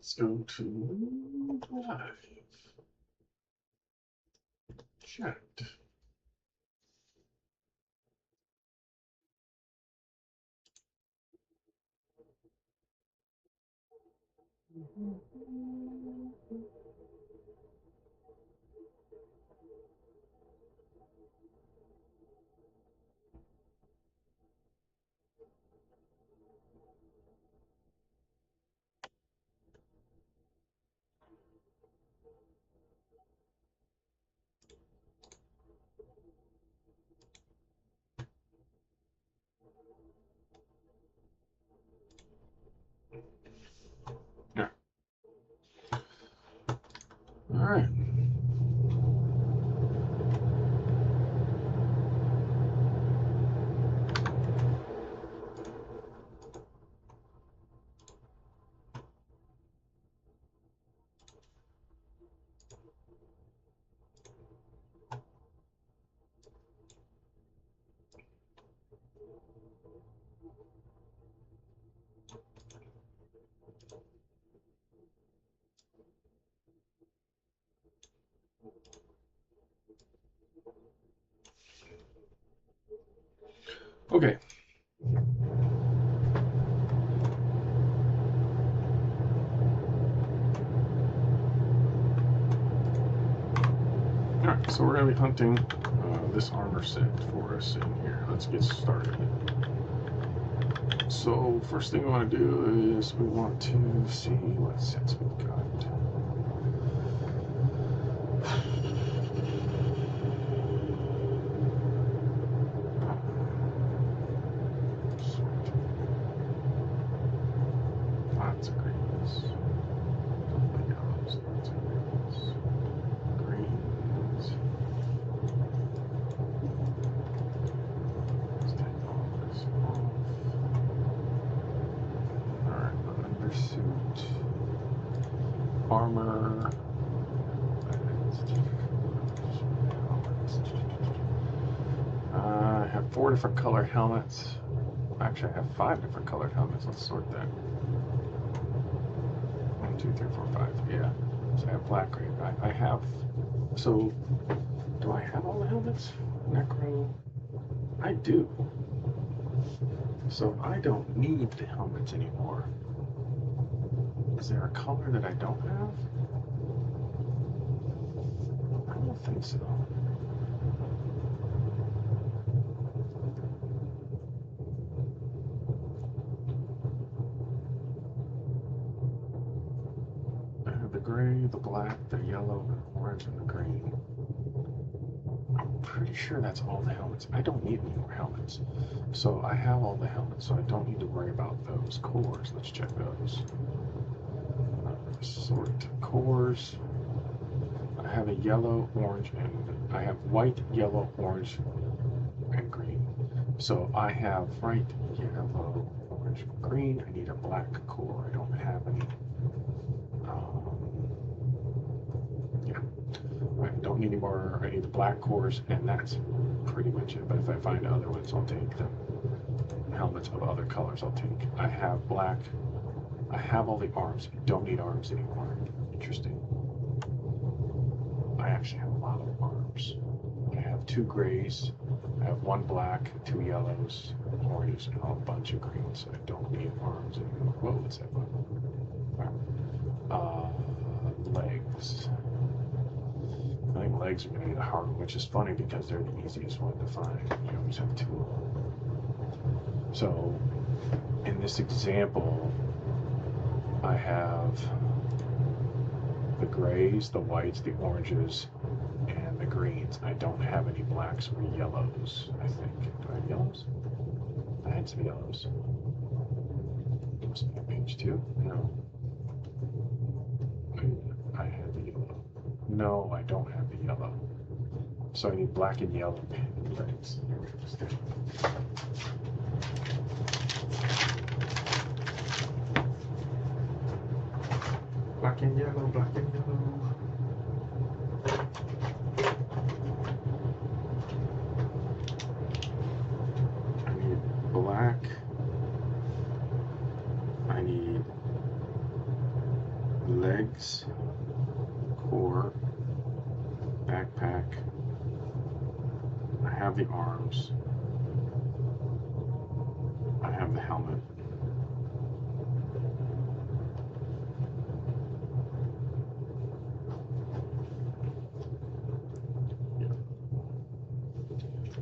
Let's go to live. Chat. Yeah. All right. Okay. All right, so we're going to be hunting this armor set for us in here. Let's get started. So first thing we want to do is we want to see what sets we've got. Lots of greens. Yellows, lots of greens. Greens. Let's take all this off. Alright, undersuit. Armor. I have 4 different colored helmets. Actually, I have 5 different colored helmets. Let's sort that. 1, 2, 3, 4, 5. Yeah. So I have black, gray. I have. So, do I have all the helmets? Necro. I do. So I don't need the helmets anymore. Is there a color that I don't have? I don't think so. I have the gray, the black, the yellow, the orange, and the green. I'm pretty sure that's all the helmets. I don't need any more helmets. So I have all the helmets, so I don't need to worry about those cores. Let's check those. Sort cores. I have a yellow, orange, and I have white, yellow, orange, and green. So I have white, yellow, orange, green. I need a black core. I don't have any. Yeah. I don't need any more. I need the black cores, and that's pretty much it. But if I find other ones, I'll take them. Helmets of other colors, I'll take. I have black. I have all the arms. I don't need arms anymore. Interesting. I actually have a lot of arms. I have 2 grays. I have 1 black, 2 yellows, oranges, and a bunch of greens. I don't need arms anymore. Whoa, what's that button? Legs. I think legs are going to be the hard one, which is funny because they're the easiest one to find. You always have 2 of them. So, in this example, I have the grays, the whites, the oranges, and the greens. I don't have any blacks or yellows, I think. Do I have yellows? I had some yellows. Oops, page 2? No. I had the yellow. No, I don't have the yellow. So I need black and yellow legs. Black and yellow, black and yellow. I need black. I need legs, core, backpack. I have the arms. I have the helmet.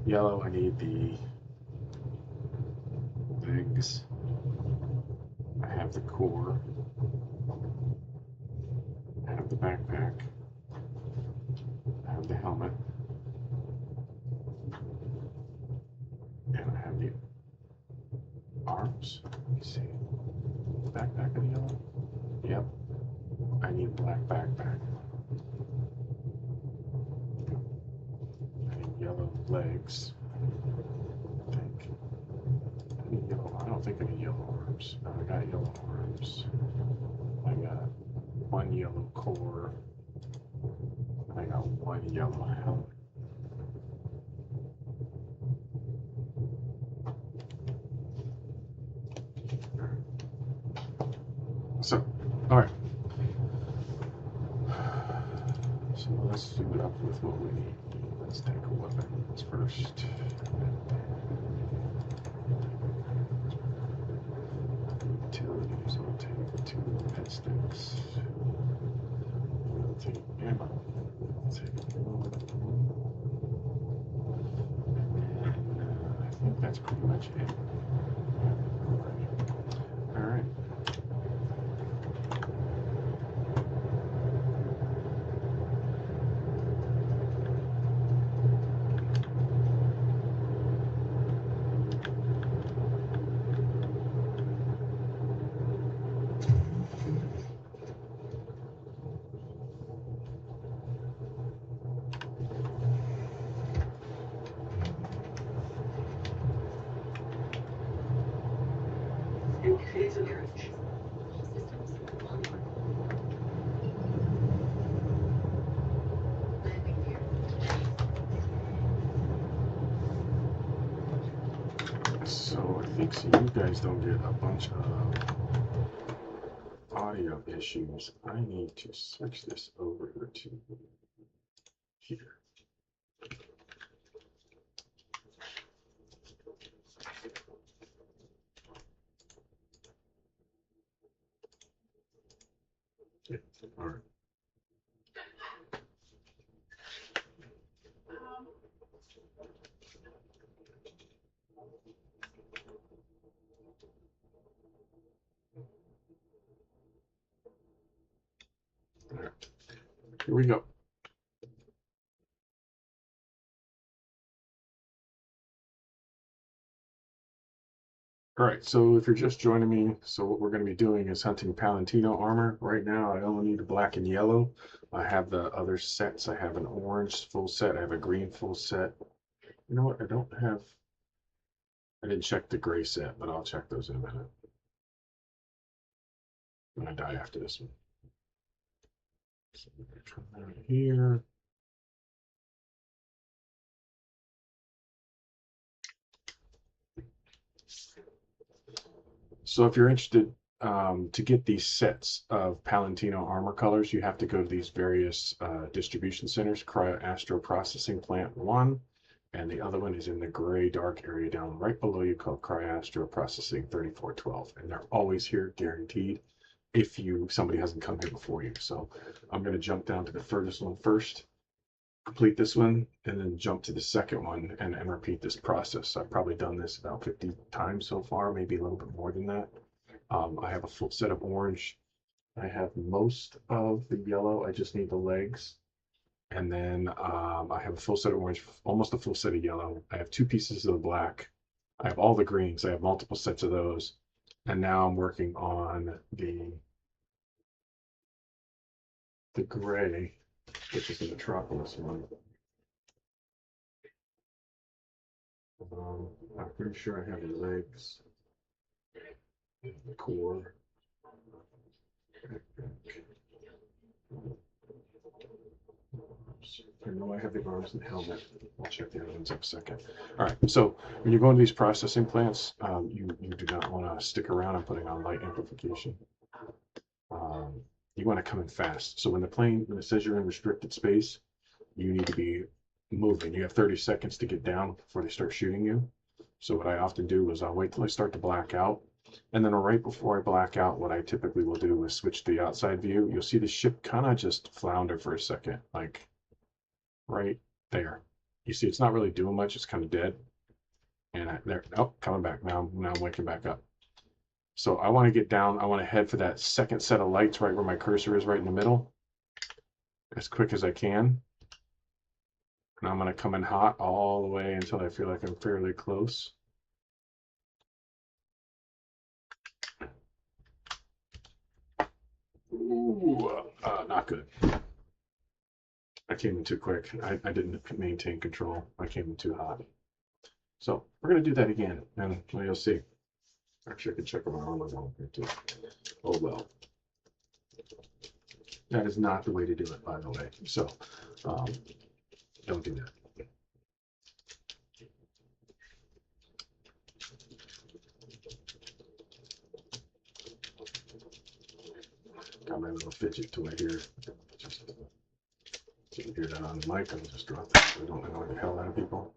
Yellow, I need the legs. I have the core. I have the backpack. I have the helmet. And I have the arms. Let me see. The backpack in yellow? Yep. I need a black backpack. I need yellow legs. I think. I need yellow. I don't think I need yellow arms. No, I got yellow arms. I got one yellow core. I got one yellow helmet. So, all right. So let's do it up with what we need. Let's take weapons first. Utilities, I'll take 2 pistons. We'll take ammo. We'll take and I think that's pretty much it. All right. So I think so you guys don't get a bunch of audio issues. I need to switch this over to here. Yeah, all right. All right. Here we go. All right, so if you're just joining me, so what we're going to be doing is hunting Palatino armor. Right now, I only need a black and yellow. I have the other sets. I have an orange full set. I have a green full set. You know what? I didn't check the gray set, but I'll check those in a minute. I'm going to die after this one. So we're going to turn that here. So if you're interested to get these sets of Palatino armor colors, you have to go to these various distribution centers. Astro Processing Plant 1, and the other one is in the gray dark area down right below you called Astro Processing 3412. And they're always here, guaranteed, if somebody hasn't come here before you. So I'm going to jump down to the furthest one first, complete this one, and then jump to the second one and repeat this process. I've probably done this about 50 times so far, maybe a little bit more than that. I have a full set of orange. I have most of the yellow. I just need the legs. And then I have a full set of orange, almost a full set of yellow. I have 2 pieces of the black. I have all the greens. I have multiple sets of those. And now I'm working on the gray, which is the Metropolis one. I'm pretty sure I have the legs, the core. I know I have the arms and helmet. I'll check the other ones up a second. All right, so when you go into these processing plants, you do not want to stick around and putting on light amplification. you want to come in fast. So when when it says you're in restricted space, you need to be moving. You have 30 seconds to get down before they start shooting you. So what I often do is I'll wait till I start to black out. And then right before I black out, what I typically will do is switch to the outside view. You'll see the ship kind of just flounder for a second, like right there. You see, it's not really doing much. It's kind of dead. And there, oh, coming back now. Now I'm waking back up. So I want to get down. I want to head for that second set of lights right where my cursor is, right in the middle, as quick as I can. And I'm going to come in hot all the way until I feel like I'm fairly close. Ooh, not good. I came in too quick. I didn't maintain control. I came in too hot. So we're going to do that again, and well, you'll see. Actually, I can check my armor on here too. Oh well. That is not the way to do it, by the way. So don't do that. Got my little fidget toy here. Just didn't hear that on the mic. I'll just drop it so I don't annoy the hell out of people.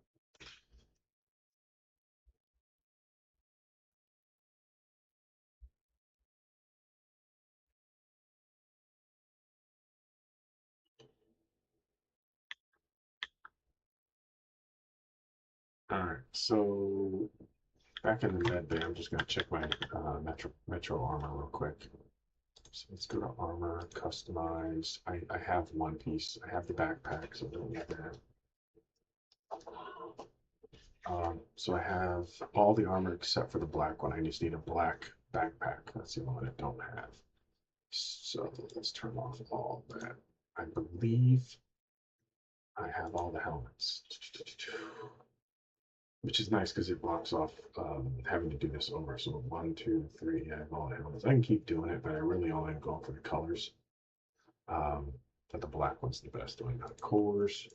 All right, so back in the med bay, I'm just gonna check my Metro armor real quick. So let's go to armor, customize. I have one piece. I have the backpack, so I don't need that. So I have all the armor except for the black one. I just need a black backpack. That's the only one I don't have. So let's turn off all that. I believe I have all the helmets, which is nice because it blocks off having to do this over. So 1, 2, 3, I have all the helmets. I can keep doing it, but I really only am going for the colors. But the black one's the best one. Got cores.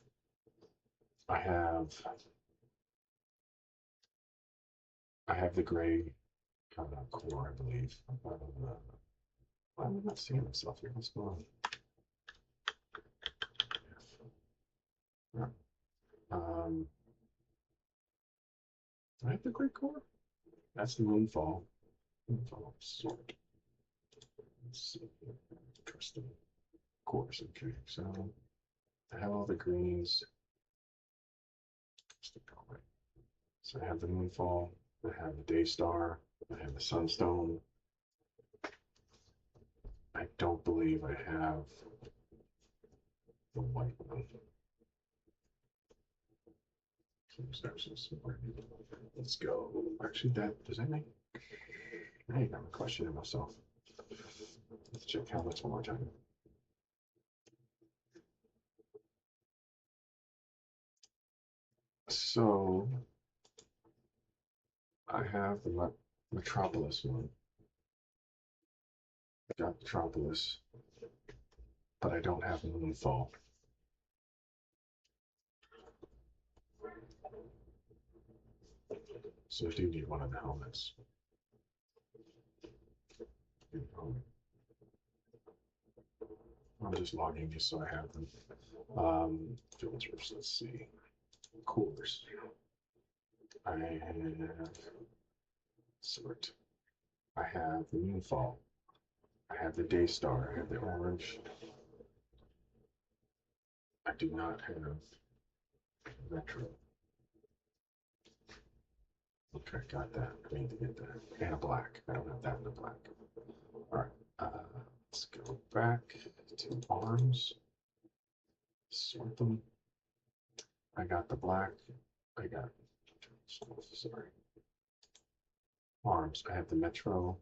I have the gray core, I believe. Why am I not seeing myself here? What's going on? Yeah. I have the gray core. That's the moonfall. Moonfall sort. Let's see. Custom cores. Okay, so I have all the greens. So I have the moonfall. I have the daystar. I have the sunstone. I don't believe I have the white one. Let's go. Actually, does that make? I am questioning myself. Let's check helmets one more time. So I have the Metropolis one. I got Metropolis, but I don't have Moonfall. So I do need one of the helmets. I'm just logging just so I have them. Filters, let's see. Cores. I have sort. I have the Moonfall. I have the Daystar. I have the orange. I do not have Retro. Okay, got that. I need to get that. And a black. I don't have that in the black. Alright, let's go back to arms. Sort them. I got the black. I got, sorry. Arms. I have the Metro.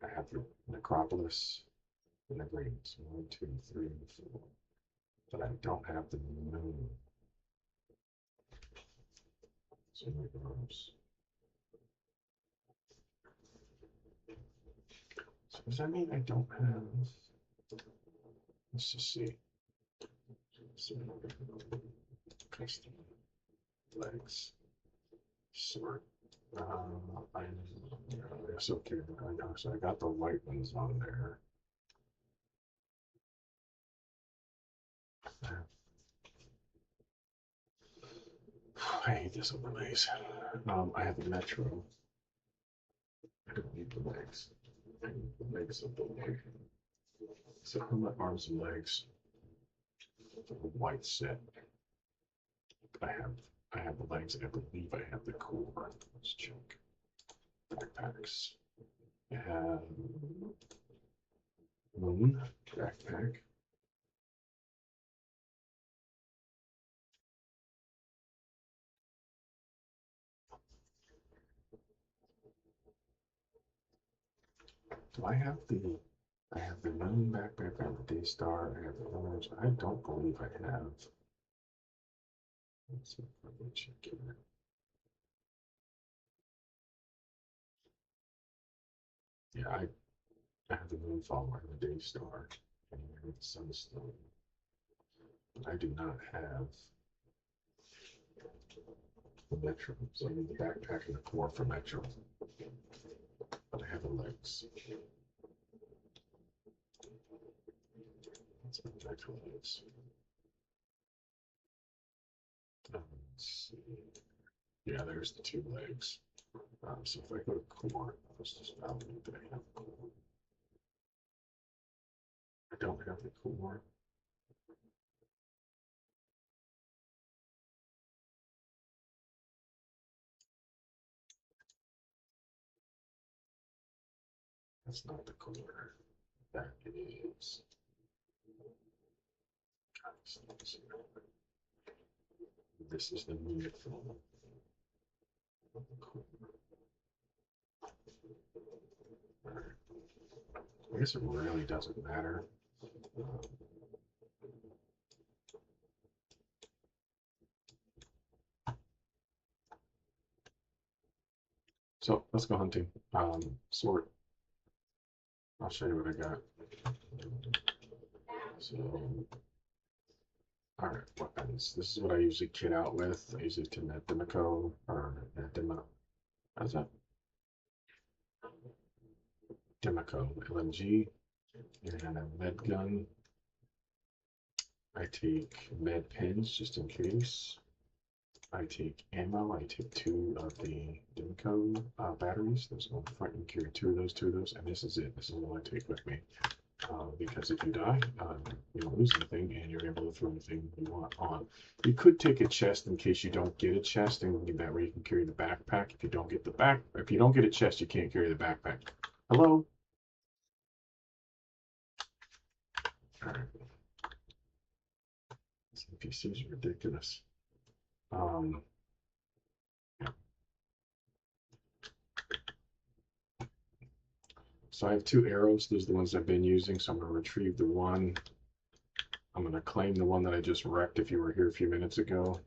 I have the Necropolis. And the greens. 1, 2, 3, 4. But I don't have the moon. So my arms. So does that mean I don't have? Let's just see. Custom legs. Sort. It's okay. I know. So I got the white ones on there. I hate this overlays. I have the Metro. I don't need the legs. I need the legs of the leg. So on my arms and legs, the white set. I have I have the legs. I believe I have the core. Let's check. Backpacks. I have Moon backpack. Do I have the I have the Moon backpack, I have the Daystar, I have the Orange. I don't believe I have. Let's see if I can check here. Yeah, I have the Moonfall and the Daystar and the Sunstone. But I do not have the Metro. So I need the backpack and the core for Metro. But I have the legs. Let's back to legs. Let's see. Yeah, there's the two legs. So if I go to core, let's just validate that I have core. I don't have the core. That's not the core. That is. This is the meaningful. I guess it really doesn't matter. So let's go hunting. Sort. I'll show you what I got. So, all right, weapons. This is what I usually kit out with. I use it to net Demico or net Demo. How's that? Demico LMG and a med gun. I take med pins just in case. I take ammo. I take two of the Demico batteries. There's one front. You carry two of those, and this is it. This is all I take with me. Because if you die, you don't lose anything, and you're able to throw anything you want on. You could take a chest in case you don't get a chest, and that way you can carry the backpack. If you don't get a chest, you can't carry the backpack. Hello. All right. This NPC is ridiculous. Yeah. So I have two arrows. Those are the ones I've been using. So I'm going to retrieve the one. I'm going to claim the one that I just wrecked if you were here a few minutes ago.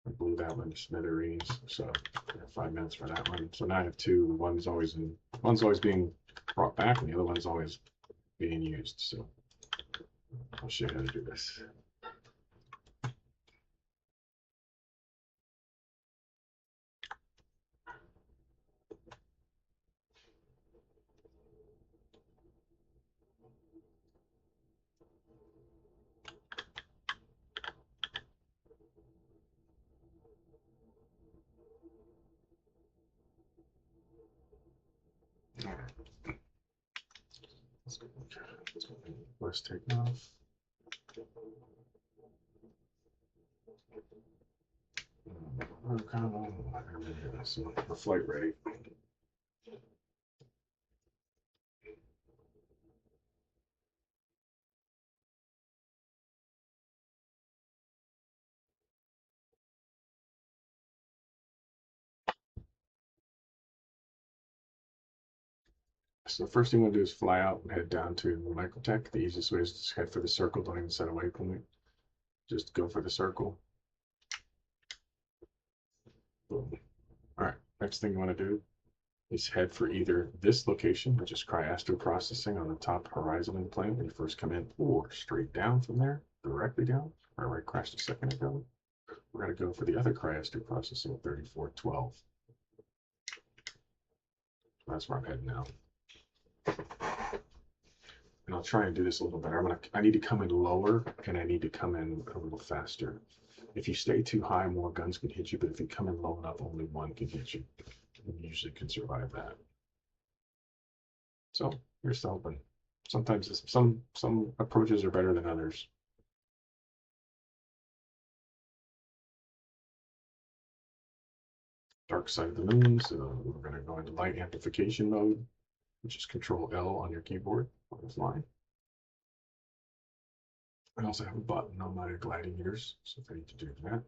I blew that one to smithereens. So I have 5 minutes for that one. So now I have two. One's always being brought back, and the other one's always being used. So I'll show you how to do this. All right. Let's take off. So the flight rate. So the first thing we'll do is fly out and head down to Microtech. The easiest way is just head for the circle. Don't even set a waypoint. Just go for the circle. Boom. All right. Next thing you want to do is head for either this location, which is Cryastro Processing on the top horizon of the plane when you first come in, or straight down from there, directly down, where I crashed a second ago. We're going to go for the other Cryastro Processing 3412. That's where I'm heading now. And and I'll try and do this a little better. I need to come in lower and I need to come in a little faster. If you stay too high, more guns can hit you, but if you come in low enough, only one can hit you. You usually can survive that. So here's the open. Sometimes some approaches are better than others. Dark side of the moon, so we're going to go into light amplification mode, which is Control L on your keyboard on the fly. I also have a button on my gliding meters, so if I need to do that.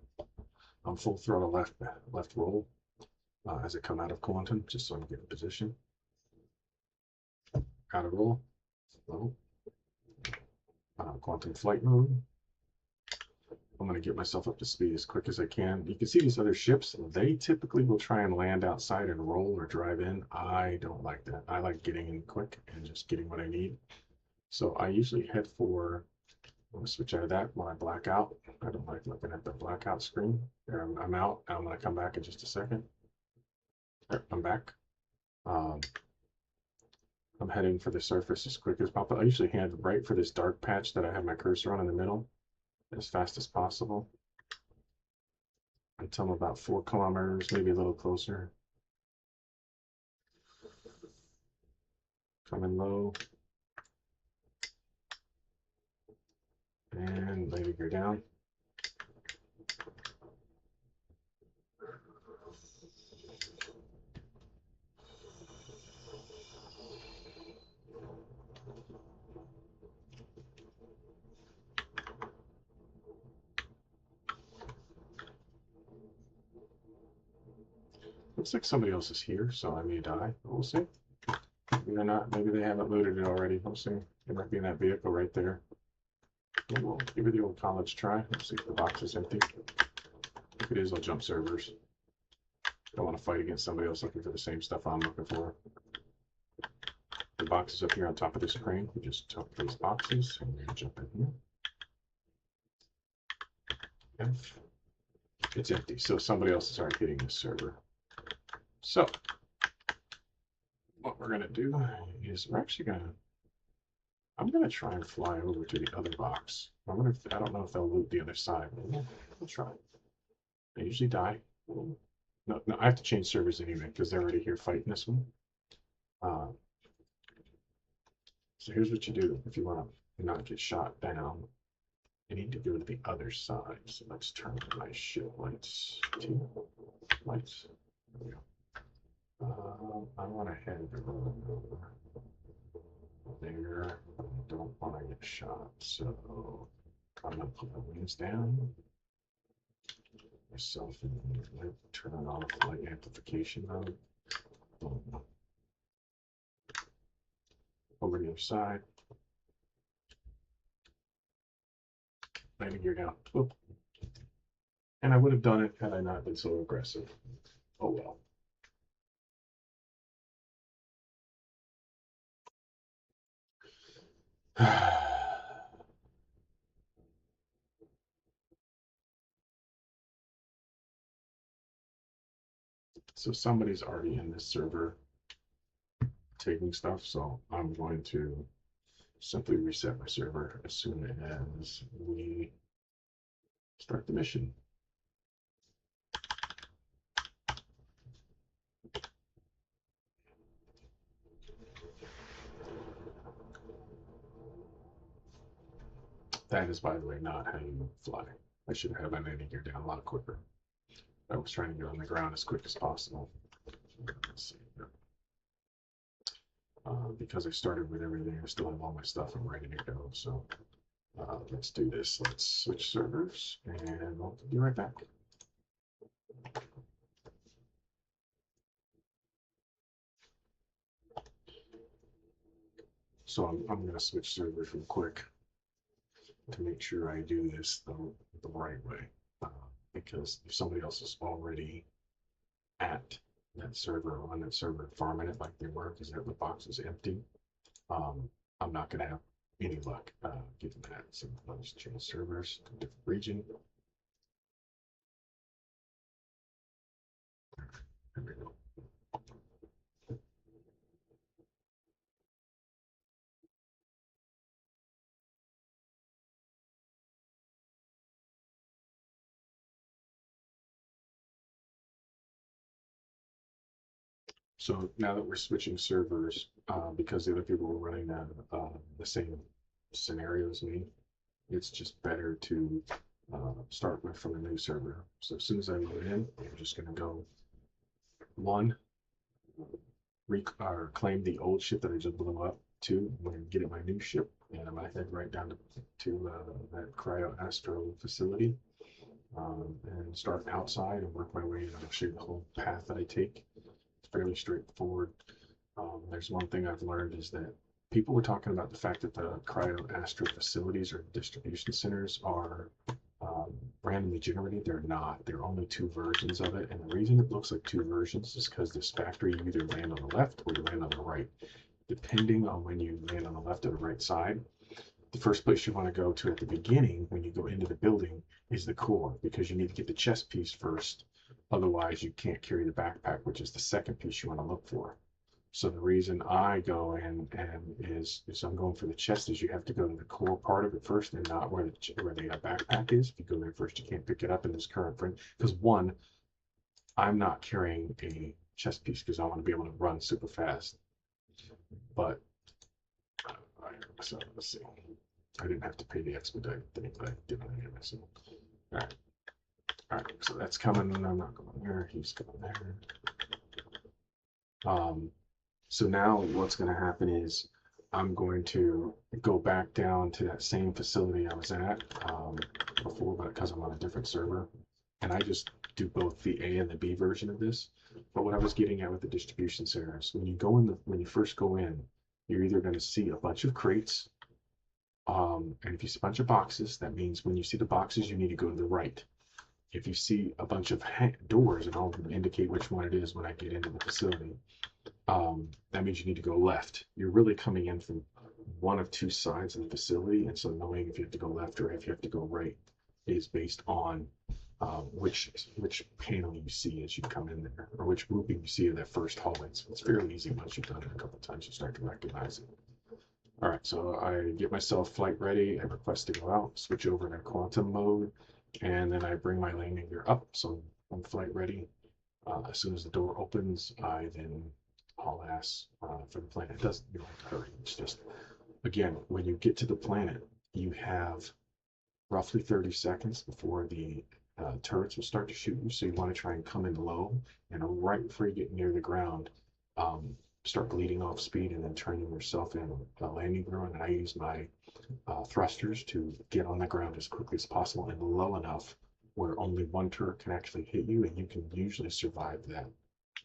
I'm full throttle left roll as I come out of quantum, just so I can get in position. Out of roll, low. Quantum flight mode. I'm going to get myself up to speed as quick as I can. You can see these other ships, they typically will try and land outside and roll or drive in. I don't like that. I like getting in quick and just getting what I need. So I usually head for, I'm going to switch out of that when I black out. I don't like looking at the blackout screen. There, I'm out. I'm going to come back in just a second. There, I'm back. I'm heading for the surface as quick as possible. I usually head right for this dark patch that I have my cursor on in the middle as fast as possible until I'm about 4 kilometers, maybe a little closer. Coming low. And landing gear down. Looks like somebody else is here, so I may die. We'll see. Maybe they're not. Maybe they haven't looted it already. We'll see. They might be in that vehicle right there. We'll give it the old college try. Let's see if the box is empty. If it is, I'll jump servers. Don't want to fight against somebody else looking for the same stuff I'm looking for. The box is up here on top of this crane. We just took these boxes and we're going to jump in here. F. It's empty, so somebody else is already hitting this server. So, what we're going to do is we're actually going to, I'm going to try and fly over to the other box. I don't know if they'll loot the other side, but we'll try. I usually die. No, I have to change servers anyway because they're already here fighting this one. So here's what you do if you want to not get shot down. You need to go to the other side. So let's turn my ship lights to lights. There we go. I want to head over there. I don't want to get shot, so I'm gonna put my wings down. Myself and turn off light amplification mode. Boom. Over the other side. Landing gear down. Whoop. And I would have done it had I not been so aggressive. Oh well. So somebody's already in this server taking stuff, so I'm going to simply reset my server as soon as we start the mission. That is, by the way, not how you fly. I should have my landing gear down a lot quicker. I was trying to get on the ground as quick as possible. Let's see here. Because I started with everything, I still have all my stuff. I'm ready to go. So let's do this. Let's switch servers, and I'll be right back. So I'm going to switch servers real quick to make sure I do this the right way. Because if somebody else is already at that server, on that server, farming it like they were, because the box is empty, I'm not going to have any luck getting that. So I'll just change servers to a different region. There we go. So now that we're switching servers, because the other people were running the same scenario as me, it's just better to start with from a new server. So as soon as I load in, I'm just going to go one, claim the old ship that I just blew up. Two, I'm going to get at my new ship, and I'm going to head right down to that Cryo Astro facility and start outside and work my way in. I'll show you the whole path that I take. It's fairly straightforward. There's one thing I've learned is that people were talking about the fact that the Cryo Astro facilities or distribution centers are randomly generated. They're not. There are only two versions of it. And the reason it looks like two versions is because this factory, you either land on the left or you land on the right. Depending on when you land on the left or the right side, the first place you want to go to at the beginning when you go into the building is the core, because you need to get the chest piece first. Otherwise, you can't carry the backpack, which is the second piece you want to look for. So the reason I go in and is I'm going for the chest is you have to go to the core part of it first and not where the backpack is. If you go there first, you can't pick it up in this current frame. Because one, I'm not carrying a chest piece because I want to be able to run super fast. But so let's see. I didn't have to pay the expedite thing, but I did it anyway. So all right. So that's coming. I'm not going there. He's going there. So now what's going to happen is I'm going to go back down to that same facility I was at before, but because I'm on a different server, and I just do both the A and the B version of this. But what I was getting at with the distribution center is when you first go in, you're either going to see a bunch of crates, and if you see a bunch of boxes, that means when you see the boxes, you need to go to the right. If you see a bunch of doors, and I'll indicate which one it is when I get into the facility, that means you need to go left. You're really coming in from one of two sides of the facility, and so knowing if you have to go left or if you have to go right is based on which panel you see as you come in there, or which grouping you see in that first hallway. So it's fairly easy once you've done it a couple of times, you start to recognize it. All right, so I get myself flight ready. I request to go out, switch over to quantum mode, and then I bring my landing gear up. So I'm flight ready. As soon as the door opens, I then haul ass for the planet. It doesn't, you don't have to hurry. It's just, again, when you get to the planet, you have roughly 30 seconds before the turrets will start to shoot you. So you want to try and come in low, and right before you get near the ground, start bleeding off speed and then turning yourself in a landing gear. And I use my thrusters to get on the ground as quickly as possible and low enough where only one turret can actually hit you, and you can usually survive that.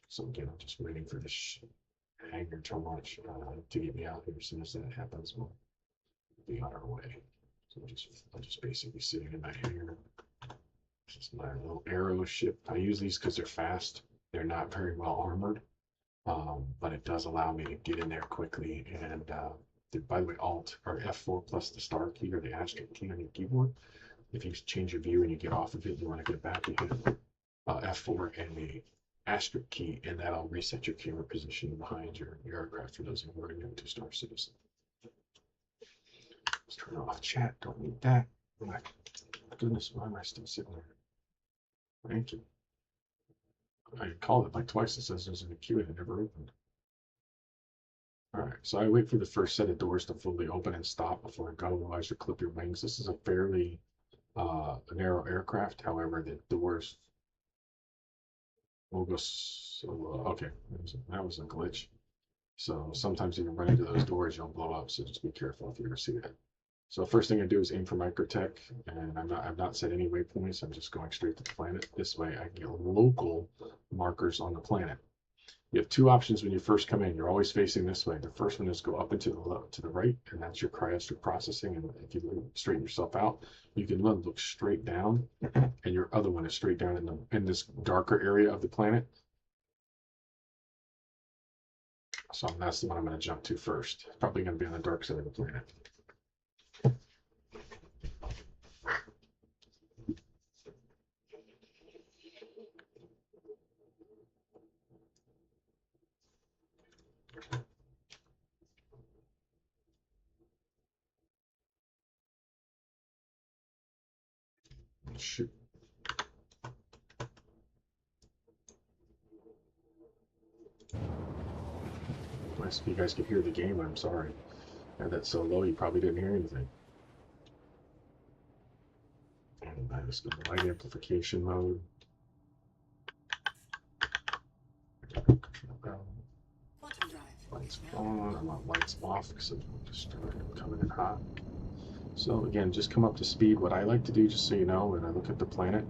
So again, I'm just waiting for this hangar to launch to get me out here. As soon as that happens, we'll be on our way. So I'm just basically sitting in my hangar. This is my little aero ship. I use these because they're fast. They're not very well armored, but it does allow me to get in there quickly. And by the way, Alt or F4 plus the star key or the asterisk key on your keyboard. If you change your view and you get off of it, you want to get back, you hit F4 and the asterisk key, and that'll reset your camera position behind your aircraft for those who are new to Star Citizen. Let's turn off chat. Don't need that. Oh my goodness, why am I still sitting there? Thank you. I called it like twice. It says there's a queue and it never opened. All right, so I wait for the first set of doors to fully open and stop before I go. Otherwise, you clip your wings. This is a fairly narrow aircraft. However, the doors will go so okay. That was a glitch. So sometimes if you run into those doors, you'll blow up. So just be careful if you ever see that. So first thing I do is aim for microtech, and I've not set any waypoints. I'm just going straight to the planet. This way I can get local markers on the planet. You have two options when you first come in. You're always facing this way. The first one is go up and to the right, and that's your cryostat processing. And if you straighten yourself out, you can look straight down, and your other one is straight down in this darker area of the planet. So that's the one I'm going to jump to first. It's probably going to be on the dark side of the planet. Shoot. If you guys could hear the game, I'm sorry. And that's so low, you probably didn't hear anything. And I just go to light amplification mode. Lights on. I want lights off because I'm just coming in hot. So again, just come up to speed. What I like to do, just so you know, when I look at the planet,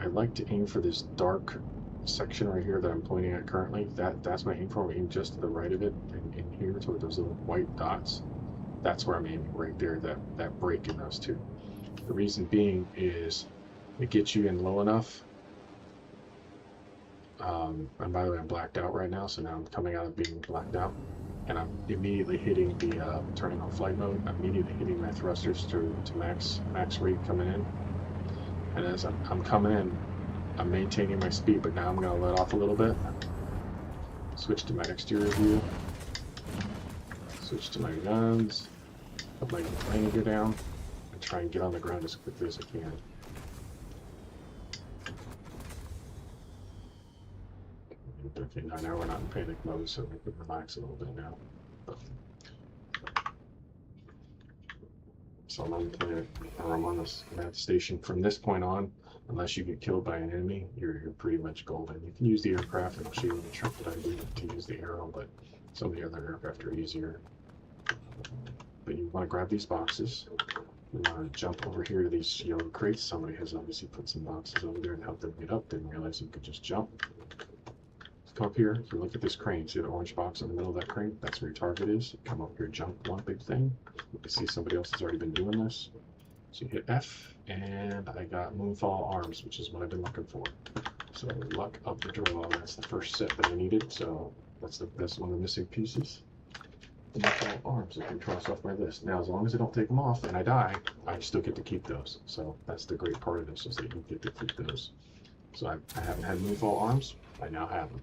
I like to aim for this dark section right here that I'm pointing at currently. That's my aim for. I'm aiming just to the right of it, and in here toward those little white dots. That's where I'm aiming right there. That break in those two. The reason being is it gets you in low enough. And by the way, I'm blacked out right now, so now I'm coming out of being blacked out, and I'm immediately hitting the turning on flight mode. I'm immediately hitting my thrusters to max rate coming in, and as I'm coming in, I'm maintaining my speed, but now I'm going to let off a little bit. Switch to my exterior view. Switch to my guns. Put my landing gear down, and try and get on the ground as quickly as I can. Okay, now we're not in panic mode, so we can relax a little bit now. So I'm on the planet, or I'm on this command station. From this point on, unless you get killed by an enemy, you're pretty much golden. You can use the aircraft, and I'll show you the trick that I do to use the arrow, but some of the other aircraft are easier. But you want to grab these boxes. You want to jump over here to these yellow crates. Somebody has obviously put some boxes over there to help them get up. Didn't realize you could just jump. Come up here, you look at this crane. See the orange box in the middle of that crane? That's where your target is. Come up here, jump one big thing. You can see somebody else has already been doing this. So you hit F, and I got Moonfall arms, which is what I've been looking for. So luck of the draw. That's the first set that I needed. So that's one of the missing pieces. Moonfall arms. I can cross off my list. Now, as long as I don't take them off and I die, I still get to keep those. So that's the great part of this, is that you get to keep those. So I haven't had Moonfall arms. I now have them.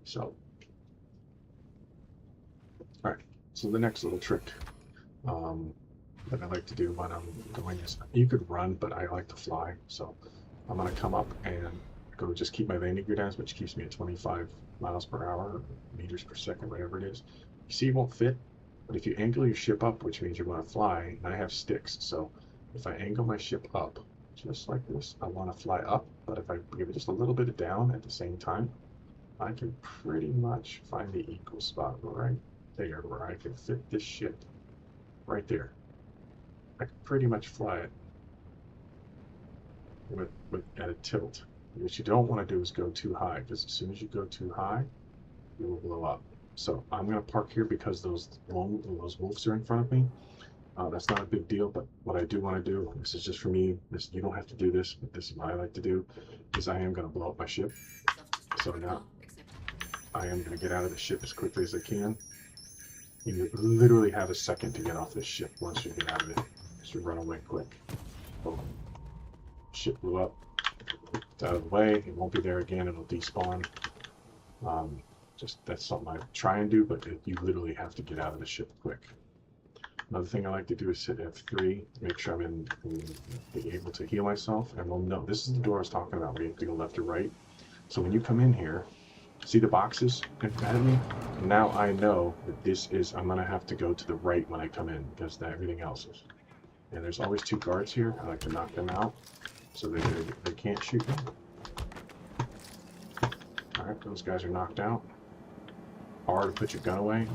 So, all right, so the next little trick that I like to do when I'm going is, you could run, but I like to fly. So I'm gonna come up and go just keep my landing gear down, which keeps me at 25 miles per hour, meters per second, whatever it is. You see it won't fit, but if you angle your ship up, which means you're gonna fly, and I have sticks, so if I angle my ship up, just like this, I wanna fly up, but if I give it just a little bit of down at the same time, I can pretty much find the equal spot right there where I can fit this ship right there. I can pretty much fly it with at a tilt. What you don't want to do is go too high, because as soon as you go too high, you will blow up. So I'm going to park here because those wolves are in front of me. That's not a big deal, but what I do want to do, this is just for me, you don't have to do this, but this is what I like to do, is I am going to blow up my ship. So now I am going to get out of the ship as quickly as I can. You literally have a second to get off this ship once you get out of it. So run away quick. Boom. Ship blew up. It's out of the way. It won't be there again. It'll despawn. That's something I try and do, but you literally have to get out of the ship quick. Another thing I like to do is hit F3, make sure I'm able to heal myself. And we'll know, this is the door I was talking about, where you have to go left or right. So when you come in here, see the boxes in front of me? Now I know that I'm going to have to go to the right when I come in, because everything else is. And there's always two guards here. I like to knock them out so they can't shoot me. Alright, those guys are knocked out. R to put your gun away.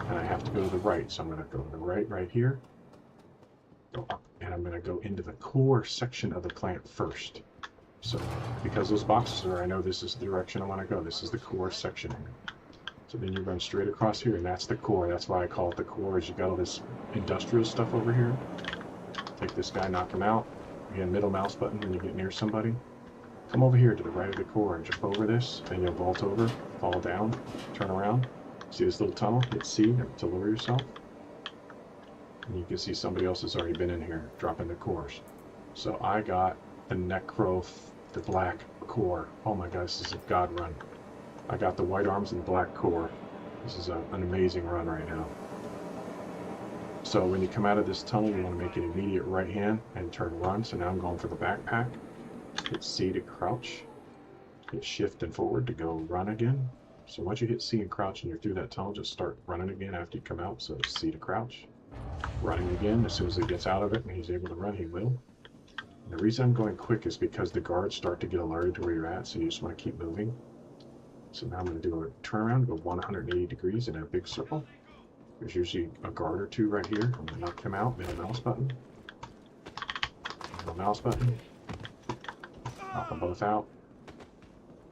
And I have to go to the right. So I'm going to go to the right here. Go up, and I'm going to go into the core section of the plant first. So, because those boxes are, I know this is the direction I want to go. This is the core section. So then you run straight across here, and that's the core. That's why I call it the core, is you got all this industrial stuff over here. Take this guy, knock him out. Again, middle mouse button when you get near somebody. Come over here to the right of the core and jump over this. Then you'll vault over, fall down, turn around. See this little tunnel? Hit C to lower yourself. And you can see somebody else has already been in here, dropping the cores. So I got the the black core. Oh my god, this is a god run. I got the white arms and the black core. This is an amazing run right now. So when you come out of this tunnel, you want to make an immediate right hand and turn run. So now I'm going for the backpack. Hit C to crouch. Hit shift and forward to go run again. So once you hit C and crouch and you're through that tunnel, just start running again after you come out. So C to crouch. Running again. As soon as he gets out of it and he's able to run, he will. And the reason I'm going quick is because the guards start to get alerted to where you're at, so you just want to keep moving. So now I'm going to do a turnaround, go 180 degrees in a big circle. There's usually a guard or two right here. I'm going to knock him out, middle mouse button. Middle mouse button. Knock them both out.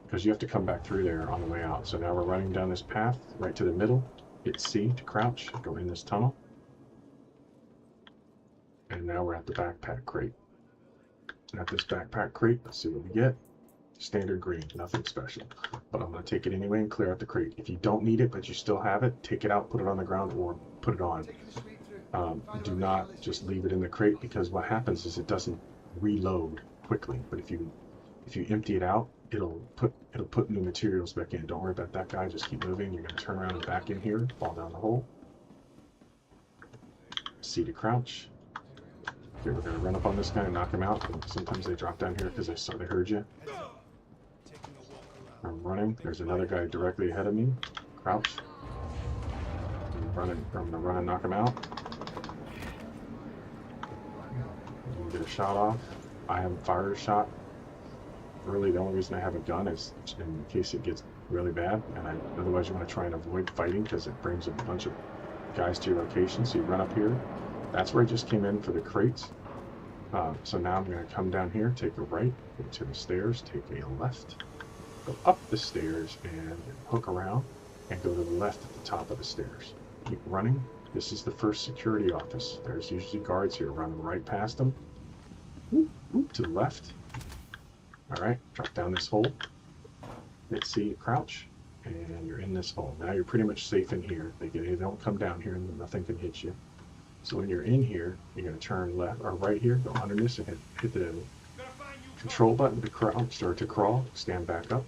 Because you have to come back through there on the way out. So now we're running down this path right to the middle. Hit C to crouch, go in this tunnel. And now we're at the backpack crate. At this backpack crate, let's see what we get. Standard green, nothing special. But I'm going to take it anyway and clear out the crate. If you don't need it, but you still have it, take it out, put it on the ground, or put it on. Do not just leave it in the crate, because what happens is it doesn't reload quickly. But if you empty it out, it'll put new materials back in. Don't worry about that guy, just keep moving. You're going to turn around and back in here, fall down the hole. C to crouch. Okay, we're going to run up on this guy and knock him out. Sometimes they drop down here because they saw they heard you. I'm running. There's another guy directly ahead of me. Crouch. I'm going to run and knock him out. Get a shot off. I haven't fired a shot. Really, the only reason I have a gun is in case it gets really bad. And otherwise, you want to try and avoid fighting because it brings a bunch of guys to your location. So you run up here. That's where I just came in for the crates. So now I'm going to come down here, take a right, go to the stairs, take a left, go up the stairs and hook around and go to the left at the top of the stairs. Keep running. This is the first security office. There's usually guards here running right past them. Whoop, whoop, to the left. All right, drop down this hole. Hit C, crouch, and you're in this hole. Now you're pretty much safe in here. They don't come down here and nothing can hit you. So when you're in here, you're going to turn left or right here, go under this and hit the control button to crouch or to crawl, stand back up,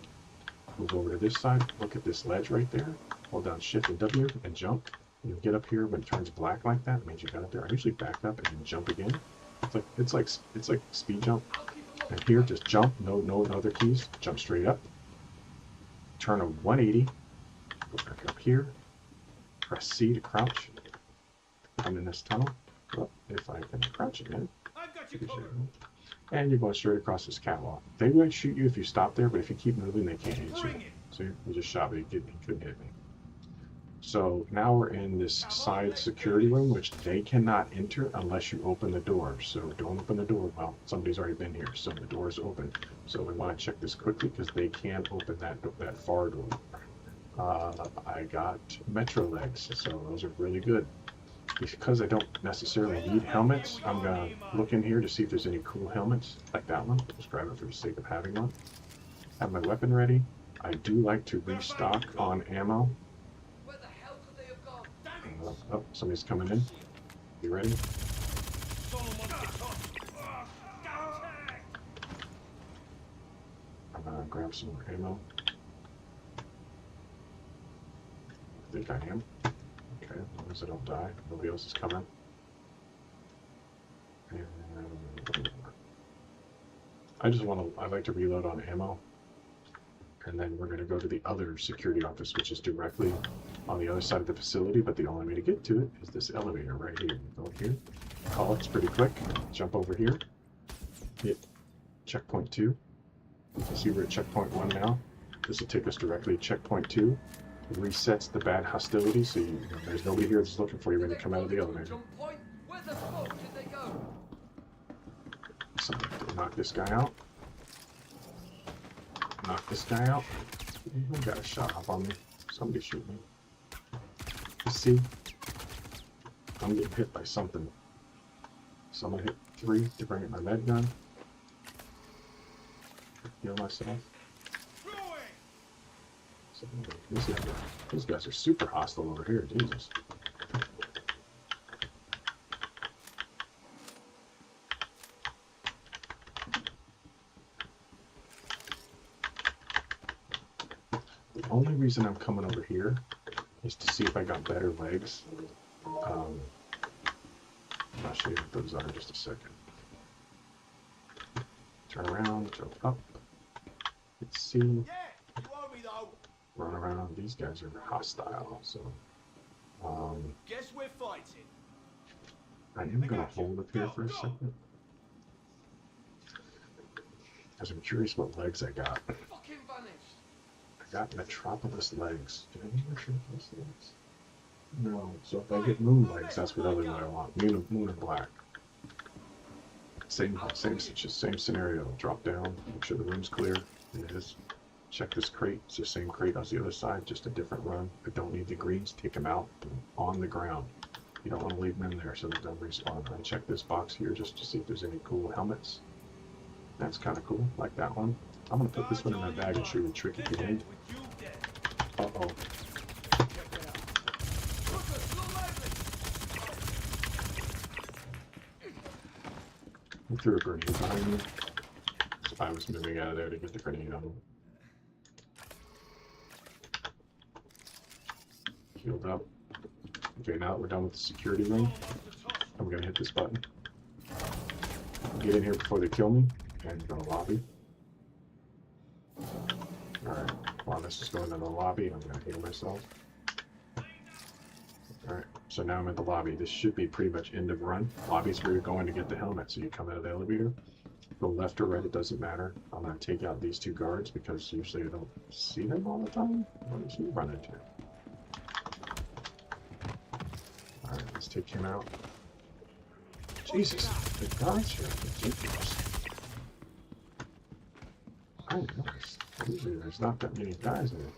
move over to this side, look at this ledge right there, hold down Shift and W and jump. You'll get up here when it turns black like that, it means you got up there. I usually back up and then jump again. It's like speed jump. And here, just jump, no other keys, jump straight up, turn a 180, go back up here, press C to crouch. I'm in this tunnel. Well, if I can crouch again. And you're going straight across this catwalk. They might shoot you if you stop there, but if you keep moving, they can't hit you. See, you just shot me. He couldn't hit me. So now we're in this side security room, which they cannot enter unless you open the door. So don't open the door. Well, somebody's already been here, so the door is open. So we want to check this quickly because they can't open that far door. I got Metro legs, so those are really good. Because I don't necessarily need helmets, I'm going to look in here to see if there's any cool helmets, like that one. Just grab it for the sake of having one. Have my weapon ready. I do like to restock on ammo. Oh, somebody's coming in. You ready? I'm going to grab some more ammo. I think I am. Okay, as long as I don't die, nobody else is coming. And I like to reload on ammo. And then we're going to go to the other security office, which is directly on the other side of the facility, but the only way to get to it is this elevator right here. You go here, call it's pretty quick, jump over here, hit checkpoint 2. You can see we're at checkpoint 1 now. This will take us directly to checkpoint 2. It resets the bad hostility, so there's nobody here that's looking for you when you come out of the elevator. So knock this guy out. Knock this guy out. I got a shot up on me. Somebody shoot me. You see? I'm getting hit by something. So I'm gonna hit 3 to bring up my med gun. Heal myself. These guys are super hostile over here, Jesus. The only reason I'm coming over here is to see if I got better legs. I'll show you what those are in just a second. Turn around, jump up. Let's see. run around. These guys are hostile, so Guess we're fighting. I am gonna hold up here for a second. Because I'm curious what legs I got. Fucking vanished. I got Metropolis legs. Did I get Metropolis legs? No. So if I get moon legs, that's what other one I want. Moon and black. Same scenario. Drop down, make sure the room's clear. It is. Check this crate. It's the same crate as the other side, just a different run. I don't need the greens. Take them out on the ground. You don't want to leave them in there so they don't respawn. And check this box here just to see if there's any cool helmets. That's kind of cool, like that one. I'm gonna put this one in my bag and show you a trick at the end. Uh-oh. He threw a grenade behind me. So I was moving out of there to get the grenade on him. Healed up. Okay, now that we're done with the security room, I'm gonna hit this button. Get in here before they kill me, and go to the lobby. Alright, while this is going to the lobby, I'm gonna heal myself. Alright, so now I'm at the lobby. This should be pretty much end of run. Lobby's where you're going to get the helmet. So you come out of the elevator, go left or right, it doesn't matter. I'm gonna take out these two guards because usually I don't see them all the time. What does he run into? Alright, let's take him out. Jesus, the guards here are ridiculous. I noticed. Usually there's not that many guys in it.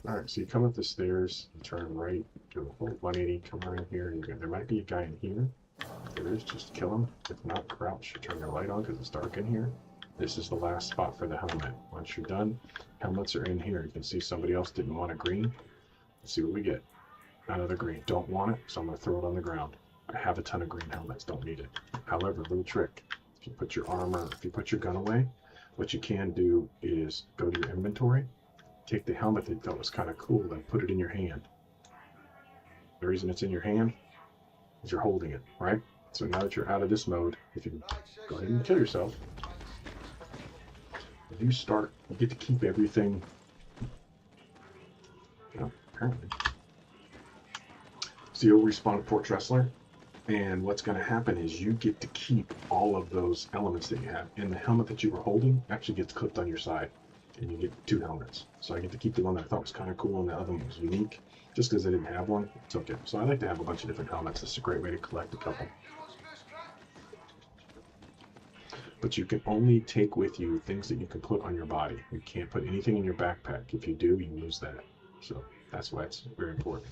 Alright, so you come up the stairs, you turn right, do a whole 180, come around here, and there might be a guy in here. If there is, just kill him. If not, crouch, turn your light on because it's dark in here. This is the last spot for the helmet. Once you're done, helmets are in here. You can see somebody else didn't want a green. Let's see what we get. Another green. Don't want it, so I'm going to throw it on the ground. I have a ton of green helmets, don't need it. However, little trick. If you put your armor, if you put your gun away, what you can do is go to your inventory, take the helmet that you thought was kind of cool, and put it in your hand. The reason it's in your hand is you're holding it, right? So now that you're out of this mode, if you go ahead and kill yourself, if you start, you get to keep everything, apparently. So you'll respawn a Port Tressler, and what's going to happen is you get to keep all of those elements that you have. And the helmet that you were holding actually gets clipped on your side, and you get two helmets. So I get to keep the one that I thought was kind of cool, and the other one was unique. Just because I didn't have one, it's okay. So I like to have a bunch of different helmets. It's a great way to collect a couple. But you can only take with you things that you can put on your body. You can't put anything in your backpack. If you do, you lose that. So that's why it's very important.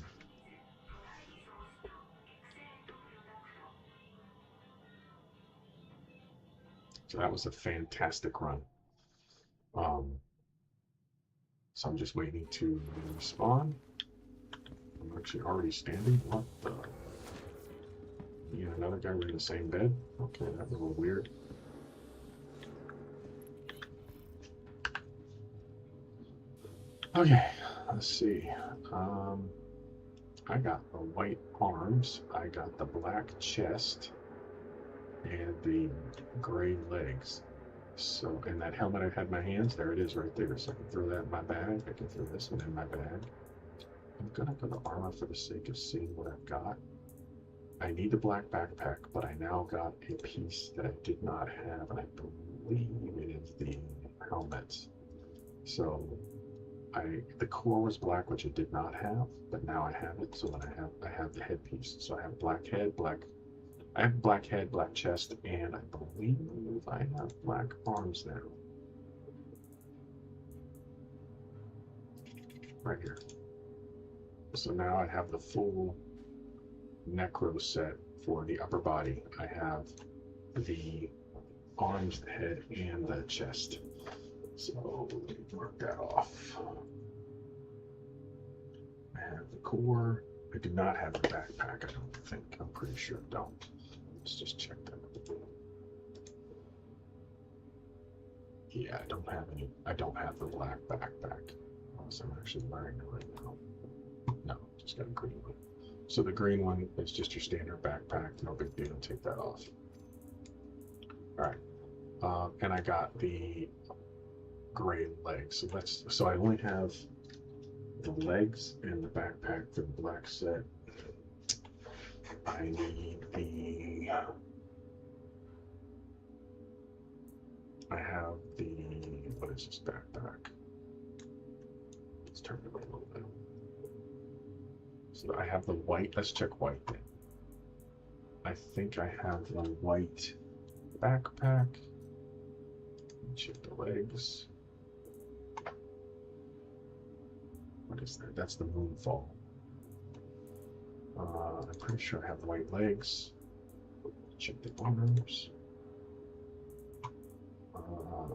So that was a fantastic run. So I'm just waiting to respawn. I'm actually already standing. What the? Yeah, another guy in the same bed. Okay, that was a little weird. Okay, let's see. I got the white arms. I got the black chest. And the gray legs. So, and that helmet I had in my hands, there it is right there. So I can throw that in my bag. I can throw this one in my bag. I'm gonna go to armor for the sake of seeing what I've got. I need the black backpack, but I now got a piece that I did not have, and I believe it is the helmet. So the core was black, which I did not have, but now I have it. So when I have the headpiece. So I have black head, I have black head, black chest, and I believe I have black arms now. Right here. So now I have the full necro set for the upper body. I have the arms, the head, and the chest. So let me mark that off. I have the core. I do not have the backpack, I don't think. I'm pretty sure I don't. Let's just check that. Yeah, I don't have any. I don't have the black backpack. Unless I'm actually wearing it right now. No, just got a green one. So the green one is just your standard backpack. No big deal. Take that off. All right. And I got the gray legs. So I only have the legs and the backpack for the black set. I need I have what is this backpack? Let's turn it a little bit. So I have the white, let's check white. I think I have the white backpack. Check the legs. What is that? That's the Moonfall. I'm pretty sure I have the white legs. Check the arms.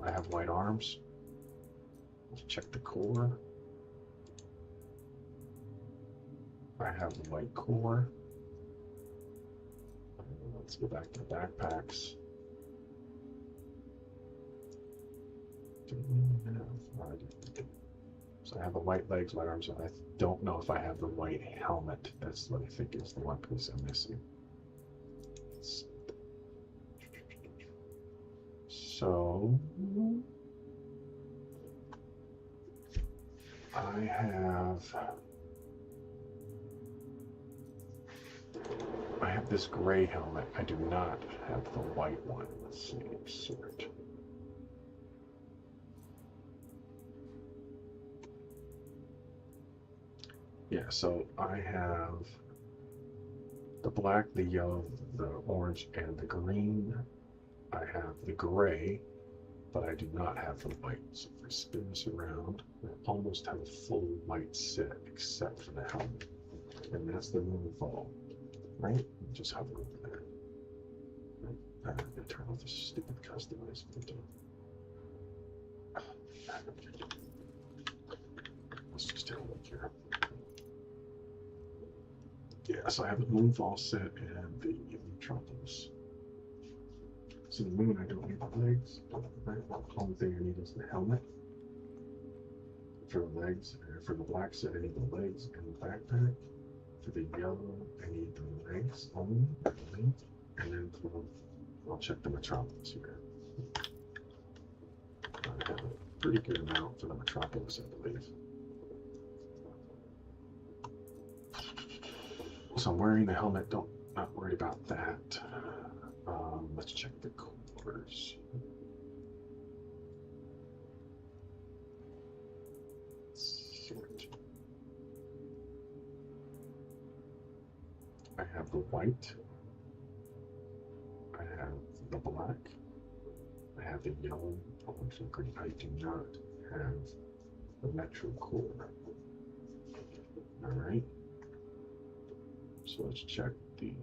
I have white arms. Let's check the core. I have the white core. Let's go back to the backpacks. So I have the white legs, white arms. I don't know if I have the white helmet. That's what I think is the one piece I'm missing. So I have this gray helmet. I do not have the white one. Let's see, sort. Yeah, so I have the black, the yellow, the orange, and the green. I have the gray, but I do not have the white. So if I spin this around, I almost have a full white set except for the helmet. And that's the Moonfall, right? Just hover over there. I'm going to turn off the stupid customize filter. Let's just take a look here. Yeah, so I have the Moonfall set and the Metropolis. So the moon, I don't need the legs. Right? The only thing I need is the helmet for the legs. For the black set, I need the legs and the backpack. For the yellow, I need the legs only. And then I'll check the Metropolis here. I have a pretty good amount for the Metropolis, I believe. So I'm wearing the helmet, not worried about that. Let's check the cores. Sort. I have the white. I have the black. I have the yellow, orange, and green. I do not have the Metro core. All right. So let's check the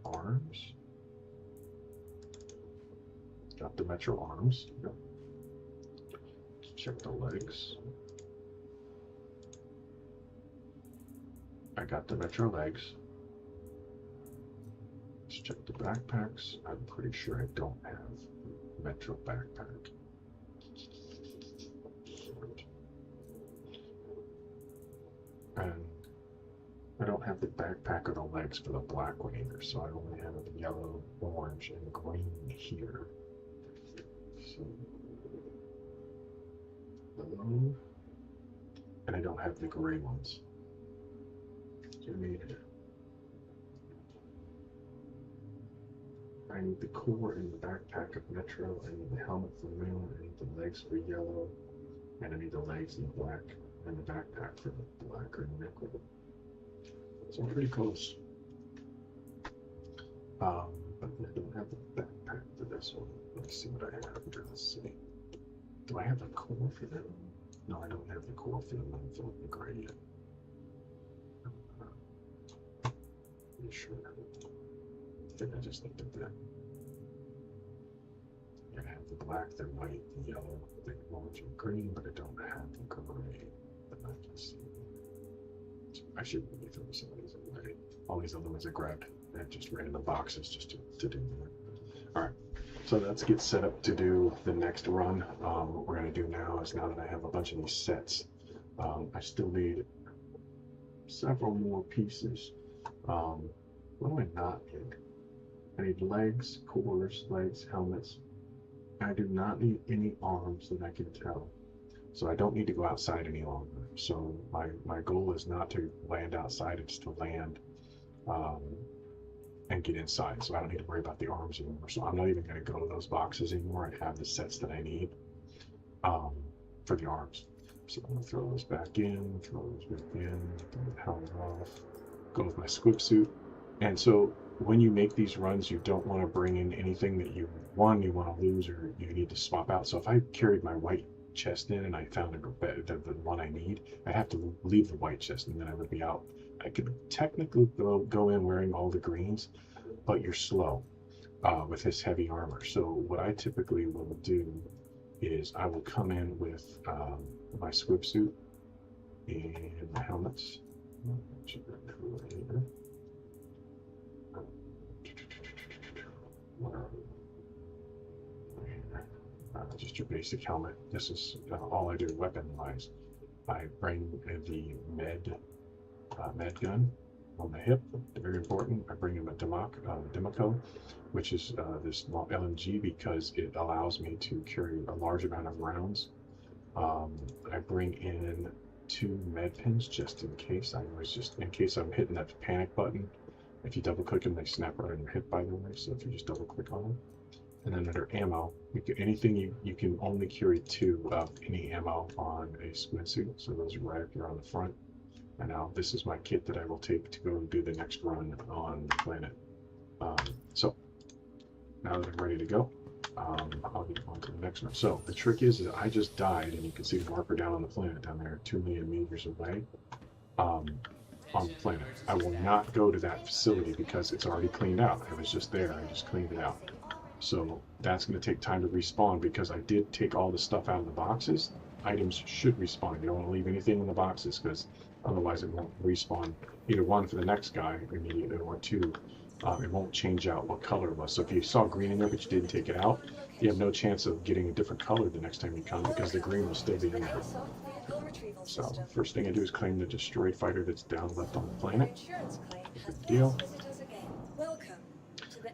arms. Got the Metro arms. Yep. Let's check the legs. I got the Metro legs. Let's check the backpacks. I'm pretty sure I don't have Metro backpack. And I don't have the backpack or the legs for the black one either, so I only have the yellow, orange, and green here. So, and I don't have the gray ones. So I need the core and the backpack of Metro. I need the helmet for Moon. I need the legs for yellow, and I need the legs in black, and the backpack for the black or nickel. So I'm pretty close. But I don't have the backpack for this one. Let's see what I have here. Let's see. Do I have the core for that? No, I don't have the core for the Moonfall and gray yet. Pretty sure. I think I just looked at that. I have the black, the white, the yellow, the orange, and green, but I don't have the gray that I can see. I should really throw some of these away. All these other ones I grabbed and just random boxes just to do that. All right, so let's get set up to do the next run. What we're going to do now is, now that I have a bunch of these sets, I still need several more pieces. What do I not need? I need legs, cores, legs, helmets, I do not need any arms that I can tell. So I don't need to go outside any longer. So my goal is not to land outside, it's to land um, and get inside. So I don't need to worry about the arms anymore. So I'm not even going to go to those boxes anymore. I have the sets that I need um, for the arms. So I'm going to throw those back in, throw those back in, throw the helmet off, go with my squib suit. And so when you make these runs, you don't want to bring in anything that you want to lose or you need to swap out. So if I carried my white chest in and I found the one I need, I'd have to leave the white chest and then I would be out. I could technically go in wearing all the greens, but you're slow with this heavy armor. So what I typically will do is I will come in with my squib suit and the helmets. Just your basic helmet. This is all I do weapon wise. I bring the med gun on the hip, very important. I bring him a Demaco, which is this LMG because it allows me to carry a large amount of rounds. I bring in 2 med pins just in case. In case I'm hitting that panic button. If you double click them, they snap right on your hip, by the way. So if you just double click on them. And then under ammo, anything you can only carry 2 of any ammo on a squid suit. So those are right up here on the front. And now this is my kit that I will take to go do the next run on the planet. So now that I'm ready to go, I'll get on to the next one. So the trick is that I just died, and you can see the marker down on the planet down there, 2 million meters away. On the planet. I will not go to that facility because it's already cleaned out. It was just there. I just cleaned it out. So that's going to take time to respawn because I did take all the stuff out of the boxes. Items should respawn. You don't want to leave anything in the boxes because otherwise it won't respawn. Either 1 for the next guy immediately or 2, it won't change out what color it was. So if you saw green in there but you didn't take it out, you have no chance of getting a different color the next time you come because the green will still be in there. So first thing I do is claim the destroyed fighter that's down left on the planet. Good deal.